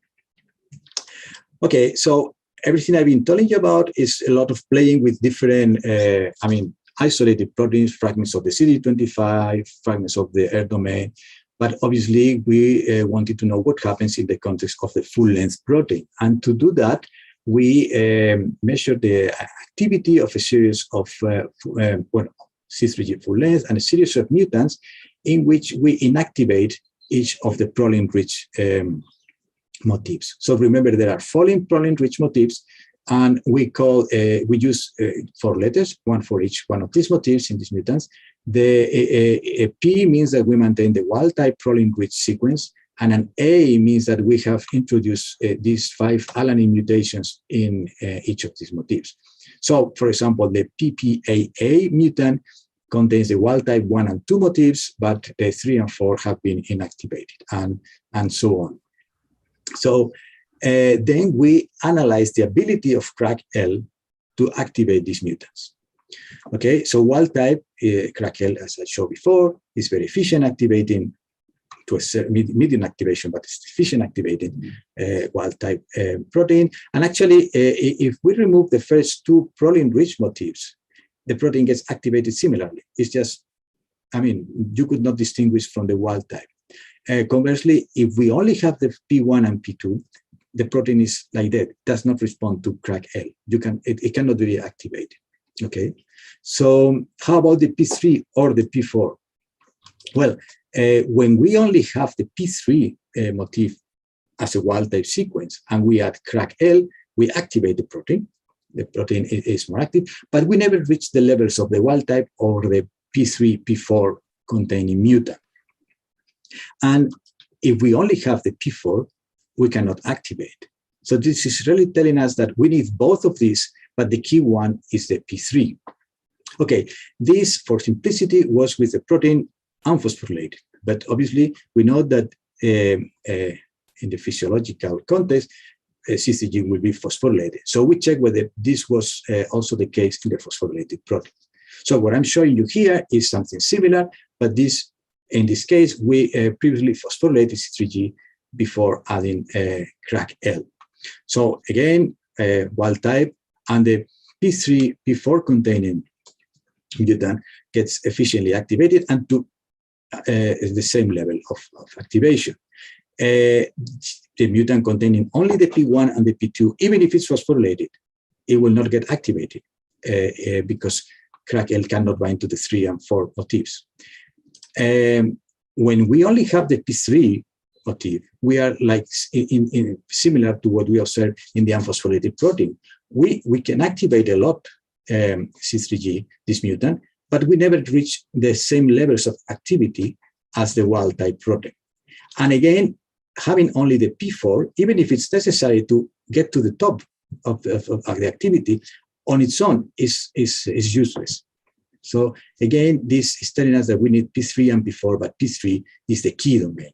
Okay, so everything I've been telling you about is a lot of playing with different, I mean, isolated proteins, fragments of the CD25, fragments of the R domain. But obviously, we wanted to know what happens in the context of the full-length protein. And to do that, we measured the activity of a series of C3g full-length and a series of mutants in which we inactivate each of the proline-rich motifs. So remember, there are four proline-rich motifs, and we use 4 letters, one for each one of these motifs in these mutants. The P means that we maintain the wild-type proline-rich sequence, and an A means that we have introduced these 5 alanine mutations in each of these motifs. So, for example, the PPAA mutant contains the wild-type 1 and 2 motifs, but the 3 and 4 have been inactivated, and so on. So then we analyze the ability of CrackL to activate these mutants. Okay, so wild-type CrackL, as I showed before, is very efficient activating to a medium activation, but it's efficient activating wild-type protein. And actually, if we remove the first 2 proline-rich motifs, the protein gets activated similarly. It's just, I mean, you could not distinguish from the wild-type. Conversely, if we only have the P1 and P2, the protein is like that, does not respond to CrackL. It cannot be activated. Okay, so how about the P3 or the P4? Well, when we only have the P3 motif as a wild-type sequence and we add CrackL, we activate the protein. The protein is more active, but we never reach the levels of the wild-type or the P3, P4 containing mutant. And if we only have the P4, we cannot activate. So this is really telling us that we need both of these, but the key one is the P3. Okay, this, for simplicity, was with the protein unphosphorylated. But obviously, we know that in the physiological context, C3g will be phosphorylated. So we check whether this was also the case in the phosphorylated protein. So what I'm showing you here is something similar, but this, in this case, we previously phosphorylated C3g before adding CrackL. So again, wild type and the P3, P4 containing mutant gets efficiently activated and to the same level of activation. The mutant containing only the P1 and the P2, even if it's phosphorylated, it will not get activated because CRAC-L cannot bind to the 3 and 4 motifs. When we only have the P3 motif, we are like similar to what we observe in the unphosphorylated protein. We can activate a lot C3g, this mutant, but we never reach the same levels of activity as the wild type protein. And again, having only the P4, even if it's necessary to get to the top of the activity, on its own is useless. So again, this is telling us that we need P3 and P4, but P3 is the key domain.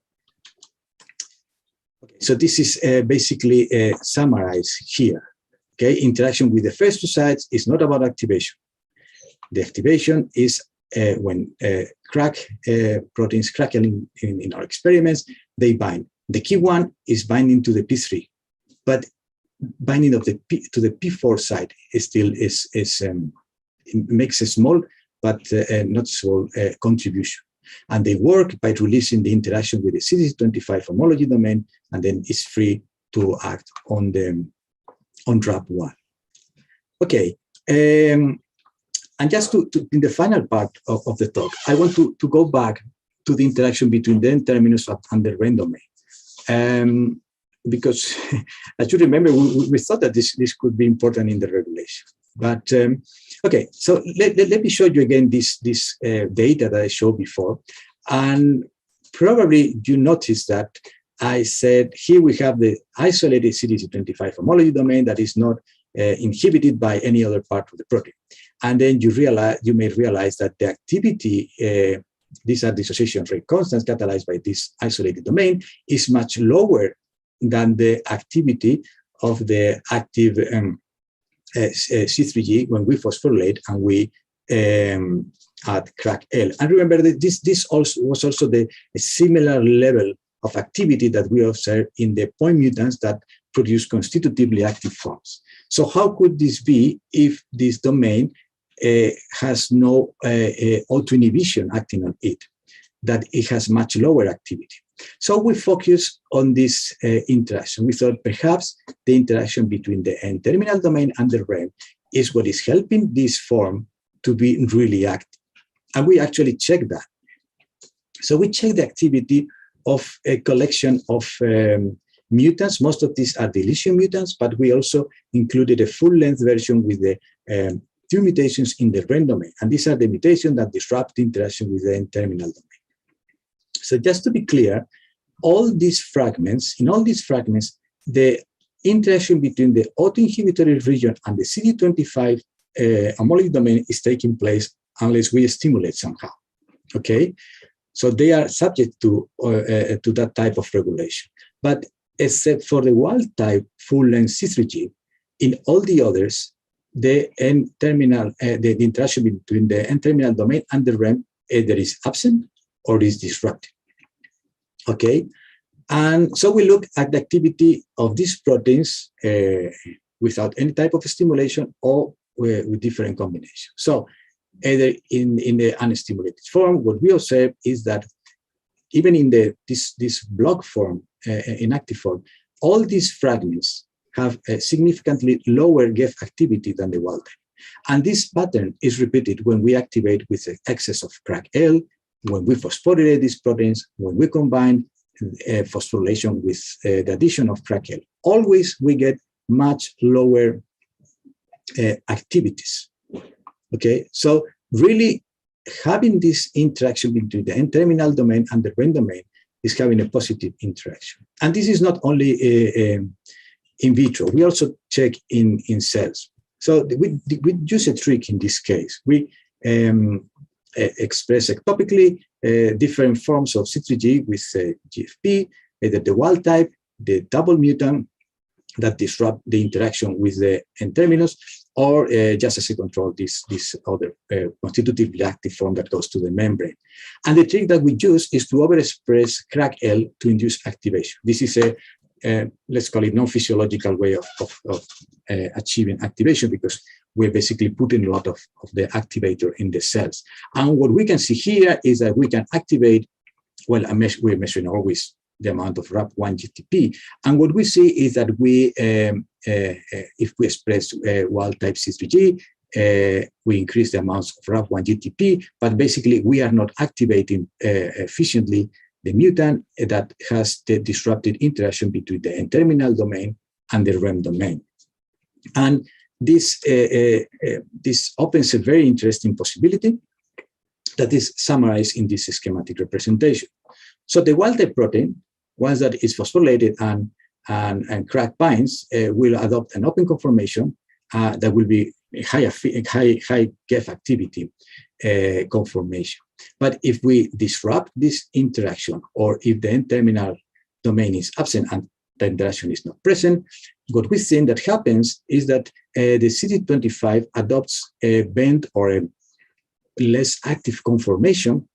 Okay, so this is basically summarized here. Okay, interaction with the first two sites is not about activation. The activation is when proteins crackling in our experiments, they bind. The key one is binding to the P3, but binding of to the P4 site is still makes a small but not small contribution. And they work by releasing the interaction with the CD25 homology domain, and then it's free to act on RAP1. Okay, and just in the final part of the talk, I want to go back to the interaction between the N-terminus and the REN domain. Because as you remember, we thought that this could be important in the regulation. But okay, so let me show you again this data that I showed before. And probably you noticed that I said here we have the isolated CD25 homology domain that is not inhibited by any other part of the protein. And then you may realize that the activity, these are dissociation rate constants catalyzed by this isolated domain, is much lower than the activity of the active C3g when we phosphorylate and we add CRAC-L. And remember that this also was also the similar level of activity that we observe in the point mutants that produce constitutively active forms. So how could this be if this domain has no autoinhibition acting on it, that it has much lower activity? So we focus on this interaction. We thought perhaps the interaction between the N-terminal domain and the REN is what is helping this form to be really active. And we actually checked that. So we checked the activity of a collection of mutants. Most of these are deletion mutants, but we also included a full-length version with the 2 mutations in the REN domain. And these are the mutations that disrupt the interaction with the N-terminal domain. So just to be clear, in all these fragments, the interaction between the autoinhibitory region and the CD25 homology domain is taking place unless we stimulate somehow. Okay, so they are subject to that type of regulation. But except for the wild type full-length C3g, in all the others, the N-terminal, the interaction between the N-terminal domain and the REM either is absent or is disrupted. Okay, and so we look at the activity of these proteins without any type of stimulation or with different combinations. So either in the unstimulated form, what we observe is that even in this block form, inactive form, all these fragments have a significantly lower GEF activity than the wild type. And this pattern is repeated when we activate with the excess of CRAC-L, when we phosphorylate these proteins, when we combine phosphorylation with the addition of CRAC-L. Always we get much lower activities. Okay, so really having this interaction between the N-terminal domain and the REN domain is having a positive interaction. And this is not only in vitro, we also check in cells. So we use a trick in this case. We express ectopically different forms of C3g with GFP, either the wild type, the double mutant that disrupt the interaction with the N-terminus, or just as a control, this other constitutively active form that goes to the membrane. And the trick that we use is to overexpress CRAC-L to induce activation. This is a, let's call it non-physiological way of achieving activation, because we're basically putting a lot of the activator in the cells. And what we can see here is that we can activate, well, we're measuring always the amount of RAP1 GTP. And what we see is that if we express wild-type C3g, we increase the amounts of RAP1 GTP, but basically we are not activating efficiently the mutant that has the disrupted interaction between the N-terminal domain and the REM domain. And this opens a very interesting possibility that is summarized in this schematic representation. So the wild-type protein, once that is phosphorylated and crack binds, will adopt an open conformation that will be high GEF activity conformation. But if we disrupt this interaction, or if the N-terminal domain is absent and the interaction is not present, what we think that happens is that the CD25 adopts a bent or a less active conformation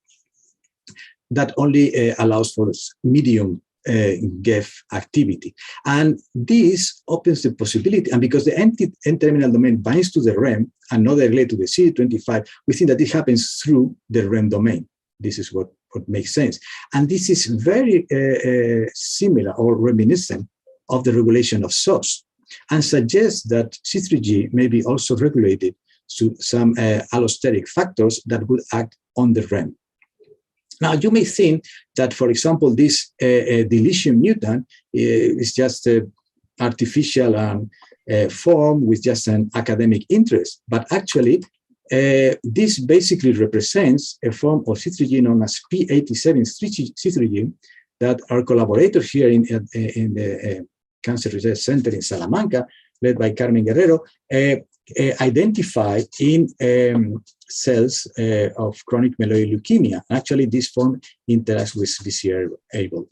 that only allows for medium GEF activity. And this opens the possibility, and because the N-terminal domain binds to the REM and not related to the CD25, we think that it happens through the REM domain. This is what makes sense. And this is very similar or reminiscent of the regulation of SOS, and suggests that C3g may be also regulated to some allosteric factors that would act on the REM. Now, you may think that, for example, this deletion mutant is just artificial form with just an academic interest. But actually, this basically represents a form of C3g known as P87 C3g that our collaborator here in the Cancer Research Center in Salamanca, led by Carmen Guerrero, identified in cells of chronic myeloid leukemia. Actually, this form interacts with BCR-ABL.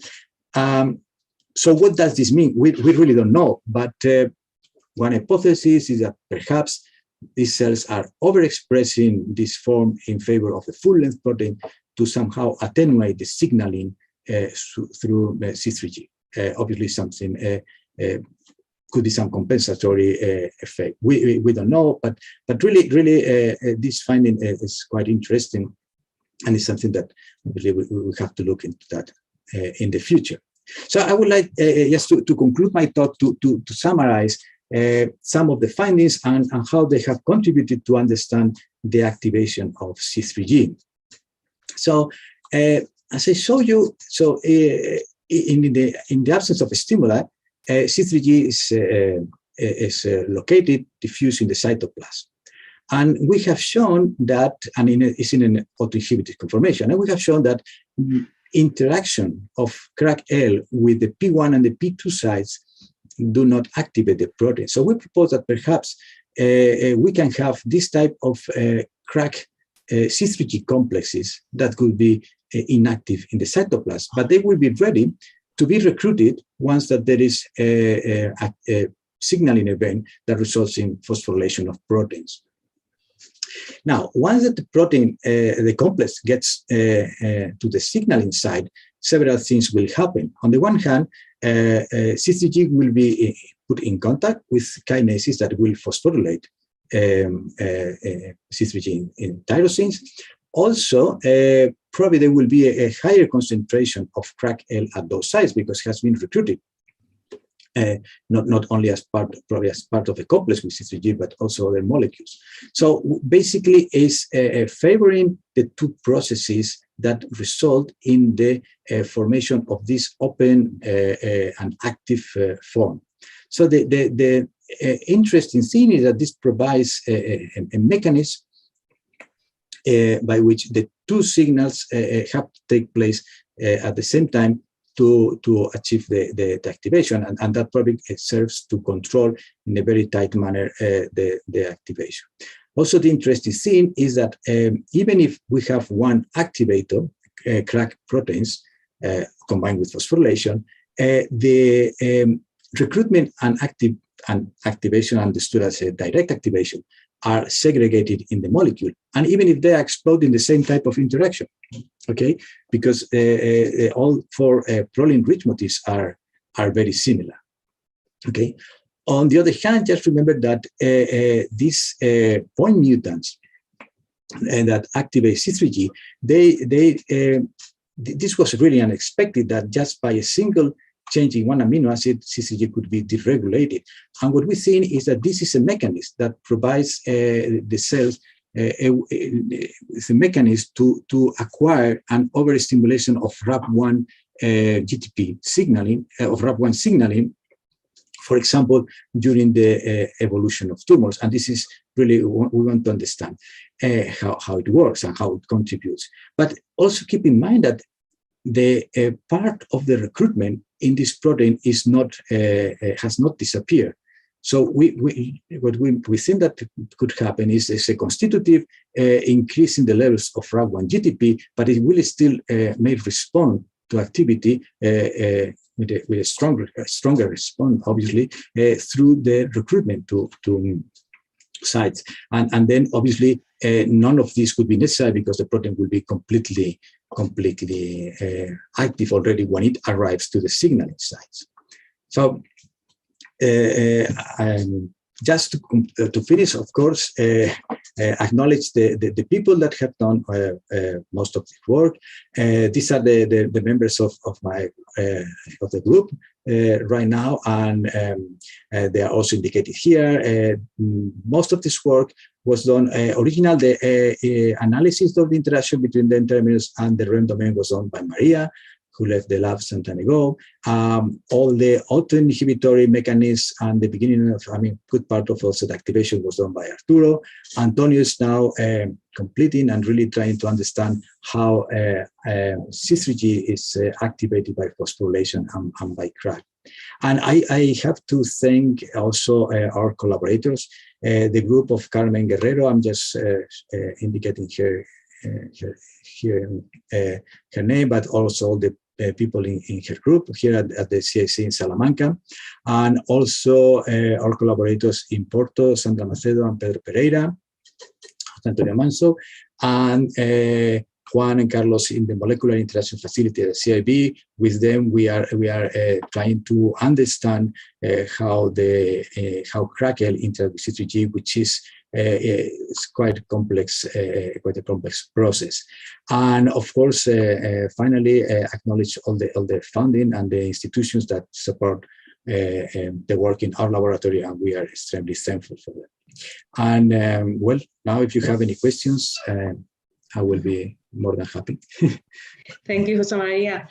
So what does this mean? We really don't know, but one hypothesis is that perhaps these cells are overexpressing this form in favor of the full-length protein to somehow attenuate the signaling through C3g. Obviously, something could be some compensatory effect. We don't know, but really, this finding is quite interesting, and it's something that really we have to look into that in the future. So I would like just to conclude my talk to summarize some of the findings and how they have contributed to understand the activation of C3g. So as I show you, so in the absence of a stimuli, C3g is located, diffuse in the cytoplasm. And we have shown that, and it's in an autoinhibited conformation, and we have shown that interaction of CRAC-L with the P1 and the P2 sites do not activate the protein. So we propose that perhaps we can have this type of CRAC C3g complexes that could be inactive in the cytoplasm, but they will be ready to be recruited once that there is a signaling event that results in phosphorylation of proteins. Now, once that the protein, the complex gets to the signaling side, several things will happen. On the one hand, C3g will be put in contact with kinases that will phosphorylate C3g in tyrosines. Also, probably there will be a higher concentration of CRAC-L at those sites because it has been recruited, not only as part of a complex with C3g, but also other molecules. So basically, is favoring the two processes that result in the formation of this open and active form. So the interesting thing is that this provides a mechanism by which the two signals have to take place at the same time to achieve the activation, and that probably serves to control in a very tight manner the activation. Also, the interesting thing is that even if we have one activator, CRAC proteins, combined with phosphorylation, the recruitment and activation understood as a direct activation are segregated in the molecule, and even if they explode in the same type of interaction, okay, because all four proline-rich motifs are very similar, okay. On the other hand, just remember that these point mutants that activate C3g, they this was really unexpected, that just by a single change in one amino acid, C3g could be deregulated. And what we think is that this is a mechanism that provides the cells it's a mechanism to acquire an overstimulation of RAP1 GTP signaling, for example, during the evolution of tumors. And this is really, we want to understand how it works and how it contributes. But also keep in mind that the part of the recruitment in this protein is not has not disappeared. So what we think that could happen is a constitutive increase in the levels of RAP1 GTP, but it will still may respond to activity with a stronger response, obviously, through the recruitment to sites. And then obviously none of this could be necessary because the protein will be completely active already when it arrives to the signaling sites. So just to finish, of course, acknowledge the people that have done most of this work. These are the members of the group right now, and they are also indicated here. Most of this work was done. The analysis of the interaction between the N-terminus and the REM domain was done by Maria, who left the lab some time ago. All the auto-inhibitory mechanisms and the beginning of, good part of also the activation was done by Arturo. Antonio is now completing and really trying to understand how C3g is activated by phosphorylation and by crack. And I have to thank also our collaborators, the group of Carmen Guerrero. I'm just indicating here her name, but also all the people in her group here at the CIC in Salamanca, and also our collaborators in Porto, Sandra Macedo and Pedro Pereira, Antonio Manso, and Juan and Carlos in the molecular interaction facility at the CIB. With them, we are trying to understand how crackle interacts with C3g, which is it's quite a complex process. And of course, finally, acknowledge all the funding and the institutions that support the work in our laboratory, and we are extremely thankful for them. And well, now if you have any questions, I will be more than happy. Thank you, José María.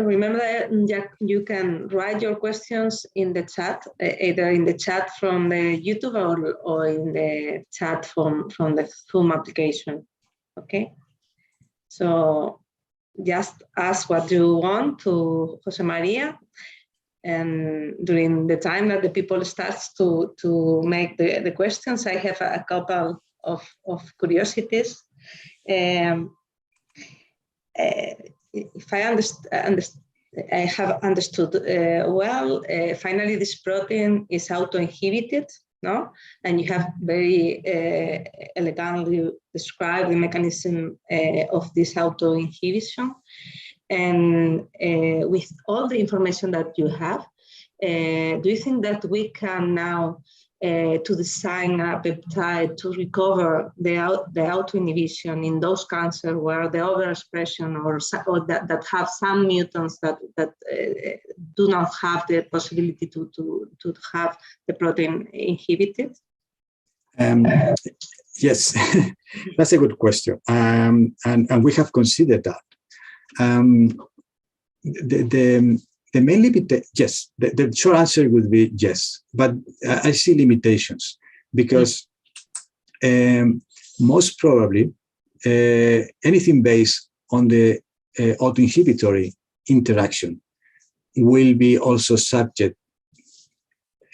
Remember that you can write your questions in the chat, either in the chat from the YouTube or in the chat from the Zoom application. Okay, so just ask what you want to José María, and during the time that the people starts to make the questions, I have a couple of curiosities. If I have understood well, finally this protein is auto-inhibited, no? And you have very elegantly described the mechanism of this auto-inhibition. And with all the information that you have, do you think that we can now to design a peptide to recover the auto-inhibition in those cancers where the overexpression or that have some mutants that do not have the possibility to have the protein inhibited? Yes, that's a good question. And we have considered that. The main limitation, yes, the short answer would be yes, but I see limitations because most probably anything based on the autoinhibitory interaction will be also subject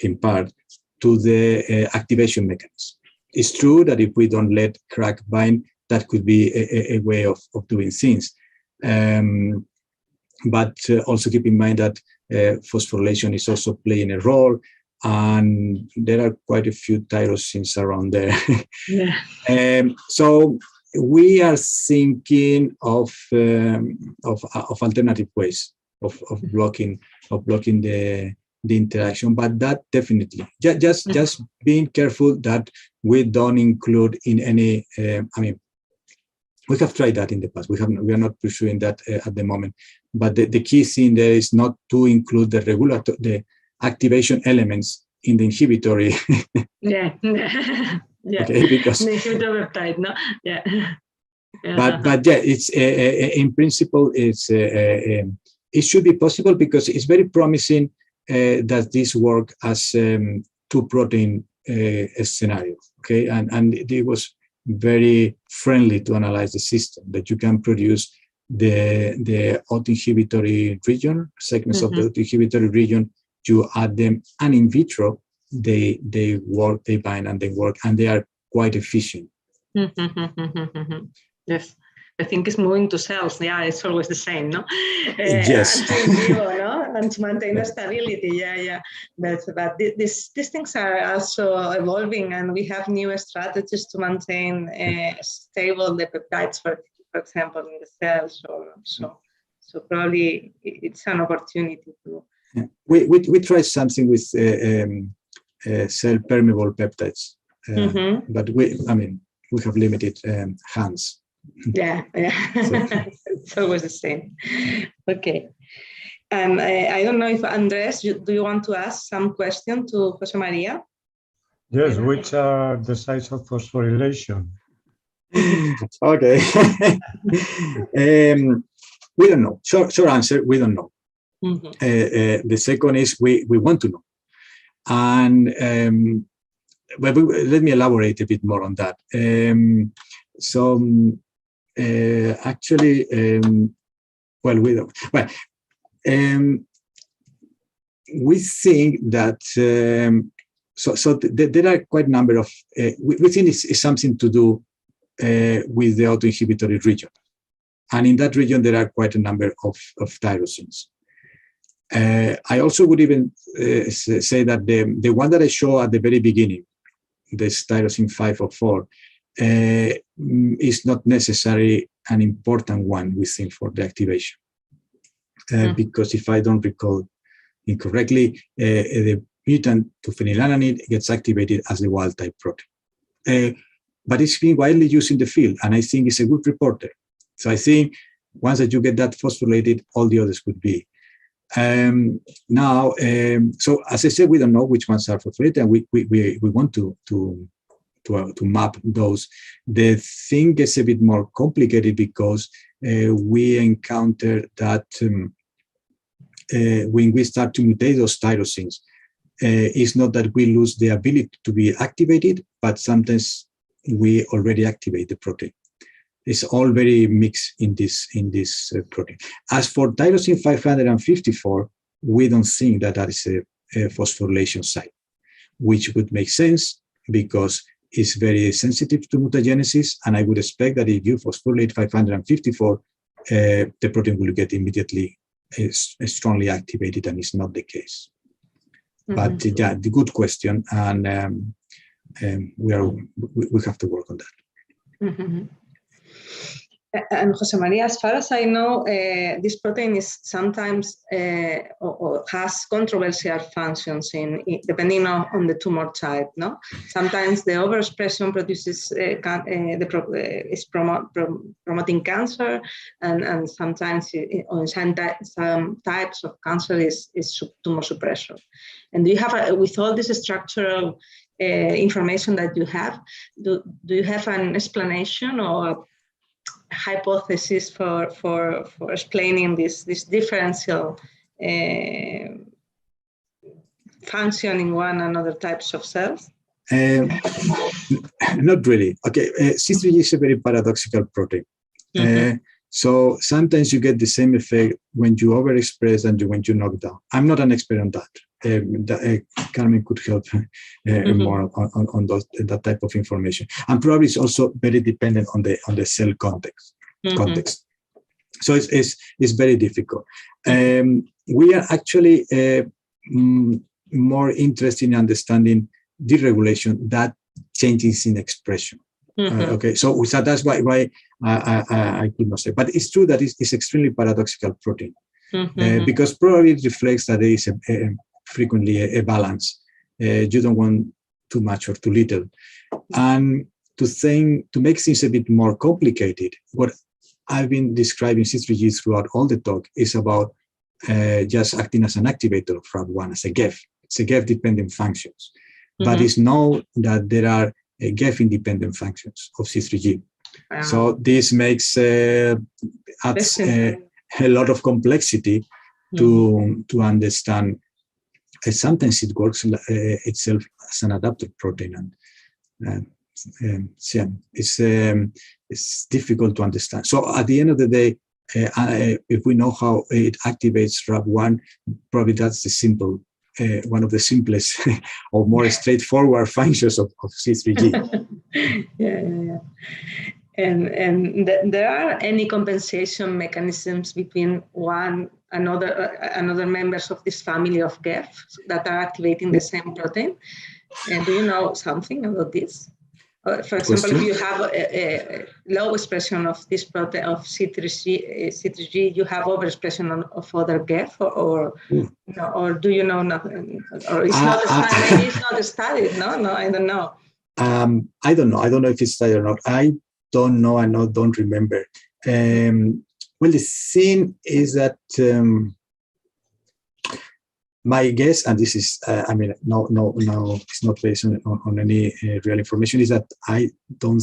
in part to the activation mechanism. It's true that if we don't let crack bind, that could be a way of doing things. But also keep in mind that phosphorylation is also playing a role, and there are quite a few tyrosines around there. Yeah. So we are thinking of alternative ways of blocking the interaction, but that definitely just being careful that we don't include in any We have tried that in the past. We are not pursuing that at the moment. But the key thing there is not to include the activation elements in the inhibitory. Yeah. Yeah. Okay, because the inhibitor peptide, no? Yeah. But yeah, it's in principle it should be possible because it's very promising that this work as two protein scenario. Okay, and it was very friendly to analyze the system, that you can produce the autoinhibitory region, segments of the autoinhibitory region, you add them, and in vitro, they work, they bind and they work, and they are quite efficient. Yes. I think it's moving to cells. Yeah, it's always the same, no? Yes. And to in vivo, no? And to maintain the stability. Yeah. But these things are also evolving, and we have new strategies to maintain stable the peptides, for example, in the cells. So probably it's an opportunity to. Yeah. We tried something with cell permeable peptides, but we have limited hands. Yeah. It's always the same. Okay. And I don't know if Andrés, do you want to ask some question to José María? Yes, which are the sites of phosphorylation? Okay. We don't know. Short answer, we don't know. The second is we want to know. And but let me elaborate a bit more on that. Actually, we think that there are quite a number of we think it's something to do with the autoinhibitory region, and in that region there are quite a number of tyrosines. I also would even say that the one that I showed at the very beginning, this tyrosine 504, is not necessarily an important one, we think, for the activation. Because if I don't recall incorrectly, the mutant to phenylalanine gets activated as the wild type protein. But it's been widely used in the field, and I think it's a good reporter. So I think once that you get that phosphorylated, all the others would be. So as I said, we don't know which ones are phosphorylated, and we want to map those. The thing gets a bit more complicated because we encounter that when we start to mutate those tyrosines, it's not that we lose the ability to be activated, but sometimes we already activate the protein. It's all very mixed in this protein. As for tyrosine 554, we don't think that is a phosphorylation site, which would make sense because it's very sensitive to mutagenesis, and I would expect that if you phosphorylate 554, the protein will get immediately strongly activated, and it's not the case. But yeah, the good question, and we have to work on that. And José María, as far as I know, this protein is sometimes or has controversial functions depending on the tumor type. No, sometimes the overexpression produces is promoting cancer, and sometimes on some types of cancer is tumor suppressor. And do you have with all this structural information that you have, do you have an explanation or hypothesis for explaining this differential function in one and other types of cells? Not really. Okay, C3g is a very paradoxical protein. So sometimes you get the same effect when you overexpress and when you knock down. I'm not an expert on that. Carmen could help more on that type of information. And probably it's also very dependent on the cell context. So it's very difficult. We are actually more interested in understanding deregulation that changes in expression. Okay, so that's why I could not say, but it's true that it's extremely paradoxical protein because probably it reflects that there is frequently a balance. You don't want too much or too little, and to make things a bit more complicated, what I've been describing C3g throughout all the talk is about just acting as an activator of RAB1 as a GEF. It's a GEF-dependent functions, but it's known that there are GEF-independent functions of C3g. Wow. So this makes adds a lot of complexity to understand. Sometimes it works itself as an adapter protein, and yeah, it's difficult to understand. So at the end of the day, if we know how it activates RAB1, probably that's the simple, one of the simplest or more straightforward functions of C3g. Yeah. And there are any compensation mechanisms between another members of this family of GEF that are activating the same protein? And do you know something about this? For example, if you have a low expression of this protein of C3g, you have overexpression of other GEF, or do you know nothing? Or it's not studied? Maybe it's not studied. No, I don't know. I don't know. I don't know if it's studied or not. I don't know. I don't remember. Well, the thing is that my guess, and this is, I mean, no, it's not based on any real information, is that I don't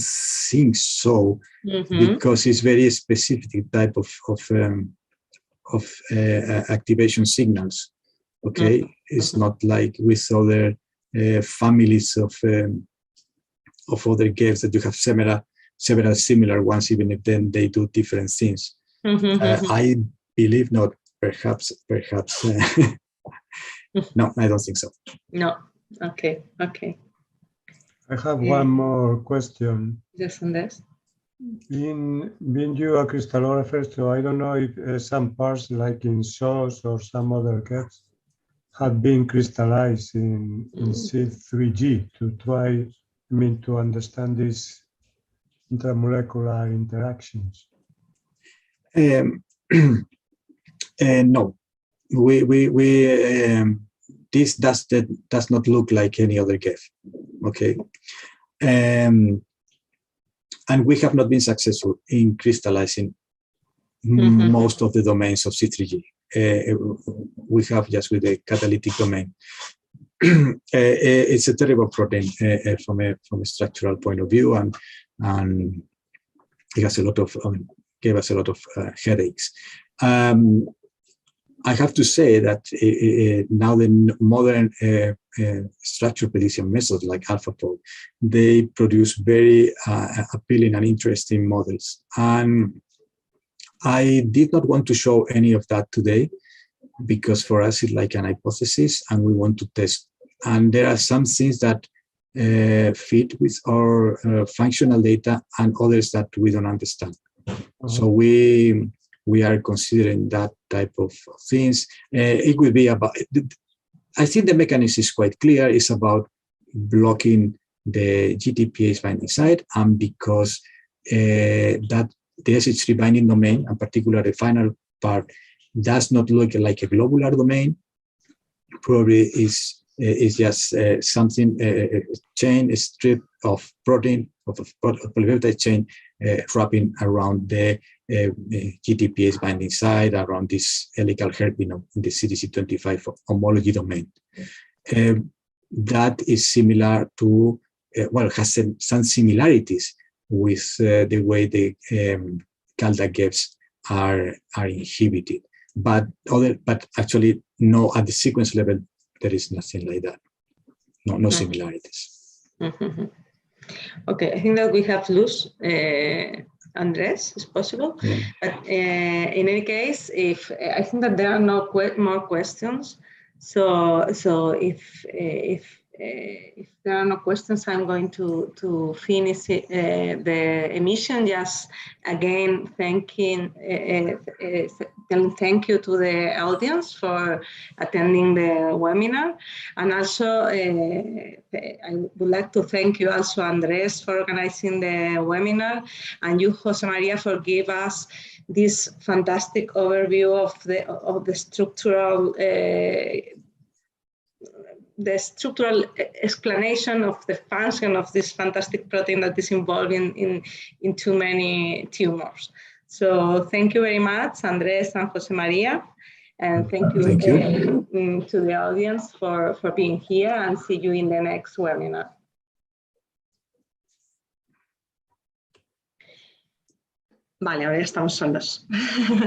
think so, because it's very specific type of activation signals. Okay, it's not like with other families of other GEFs that you have several similar ones, even if then they do different things. I believe not. Perhaps. No, I don't think so. No. Okay. I have one more question. Yes, Andrés. Being you a crystallographer, so I don't know if some parts, like in SOS or some other GEFs, have been crystallized in C3g to try, to understand these intermolecular interactions. No. This does not look like any other GEF, okay? And we have not been successful in crystallizing most of the domains of C3g. We have just with the catalytic domain. It's a terrible protein from a structural point of view, and it has a lot of gave us a lot of headaches. I have to say that now the modern structure prediction methods like AlphaFold, they produce very appealing and interesting models. And I did not want to show any of that today, because for us it's like an hypothesis and we want to test. And there are some things that fit with our functional data and others that we don't understand. So we are considering that type of things. It will be about, I think the mechanism is quite clear. It's about blocking the GTPase binding site, and because that the SH3 binding domain, in particular the final part, does not look like a globular domain, probably is just something, a chain, a strip of protein, of polypeptide chain wrapping around the GTPase binding site, around this helical hairpin of the CDC25 homology domain. That is similar to, has some similarities with the way the CalDAC GEFs are inhibited. But actually, no, at the sequence level, there is nothing like that. No similarities. Okay, I think that we have lost Andrés, is possible. Yeah. But in any case, if I think that there are no more questions, so if there are no questions, I'm going to finish the emission. Just again thanking thank you to the audience for attending the webinar, and also I would like to thank you also, Andrés, for organizing the webinar, and you, José María, for giving us this fantastic overview of the structural the structural explanation of the function of this fantastic protein that is involved in too many tumors. So thank you very much, Andrés and José María. And thank you, to the audience for being here, and see you in the next webinar. Vale, ahora ya estamos solos.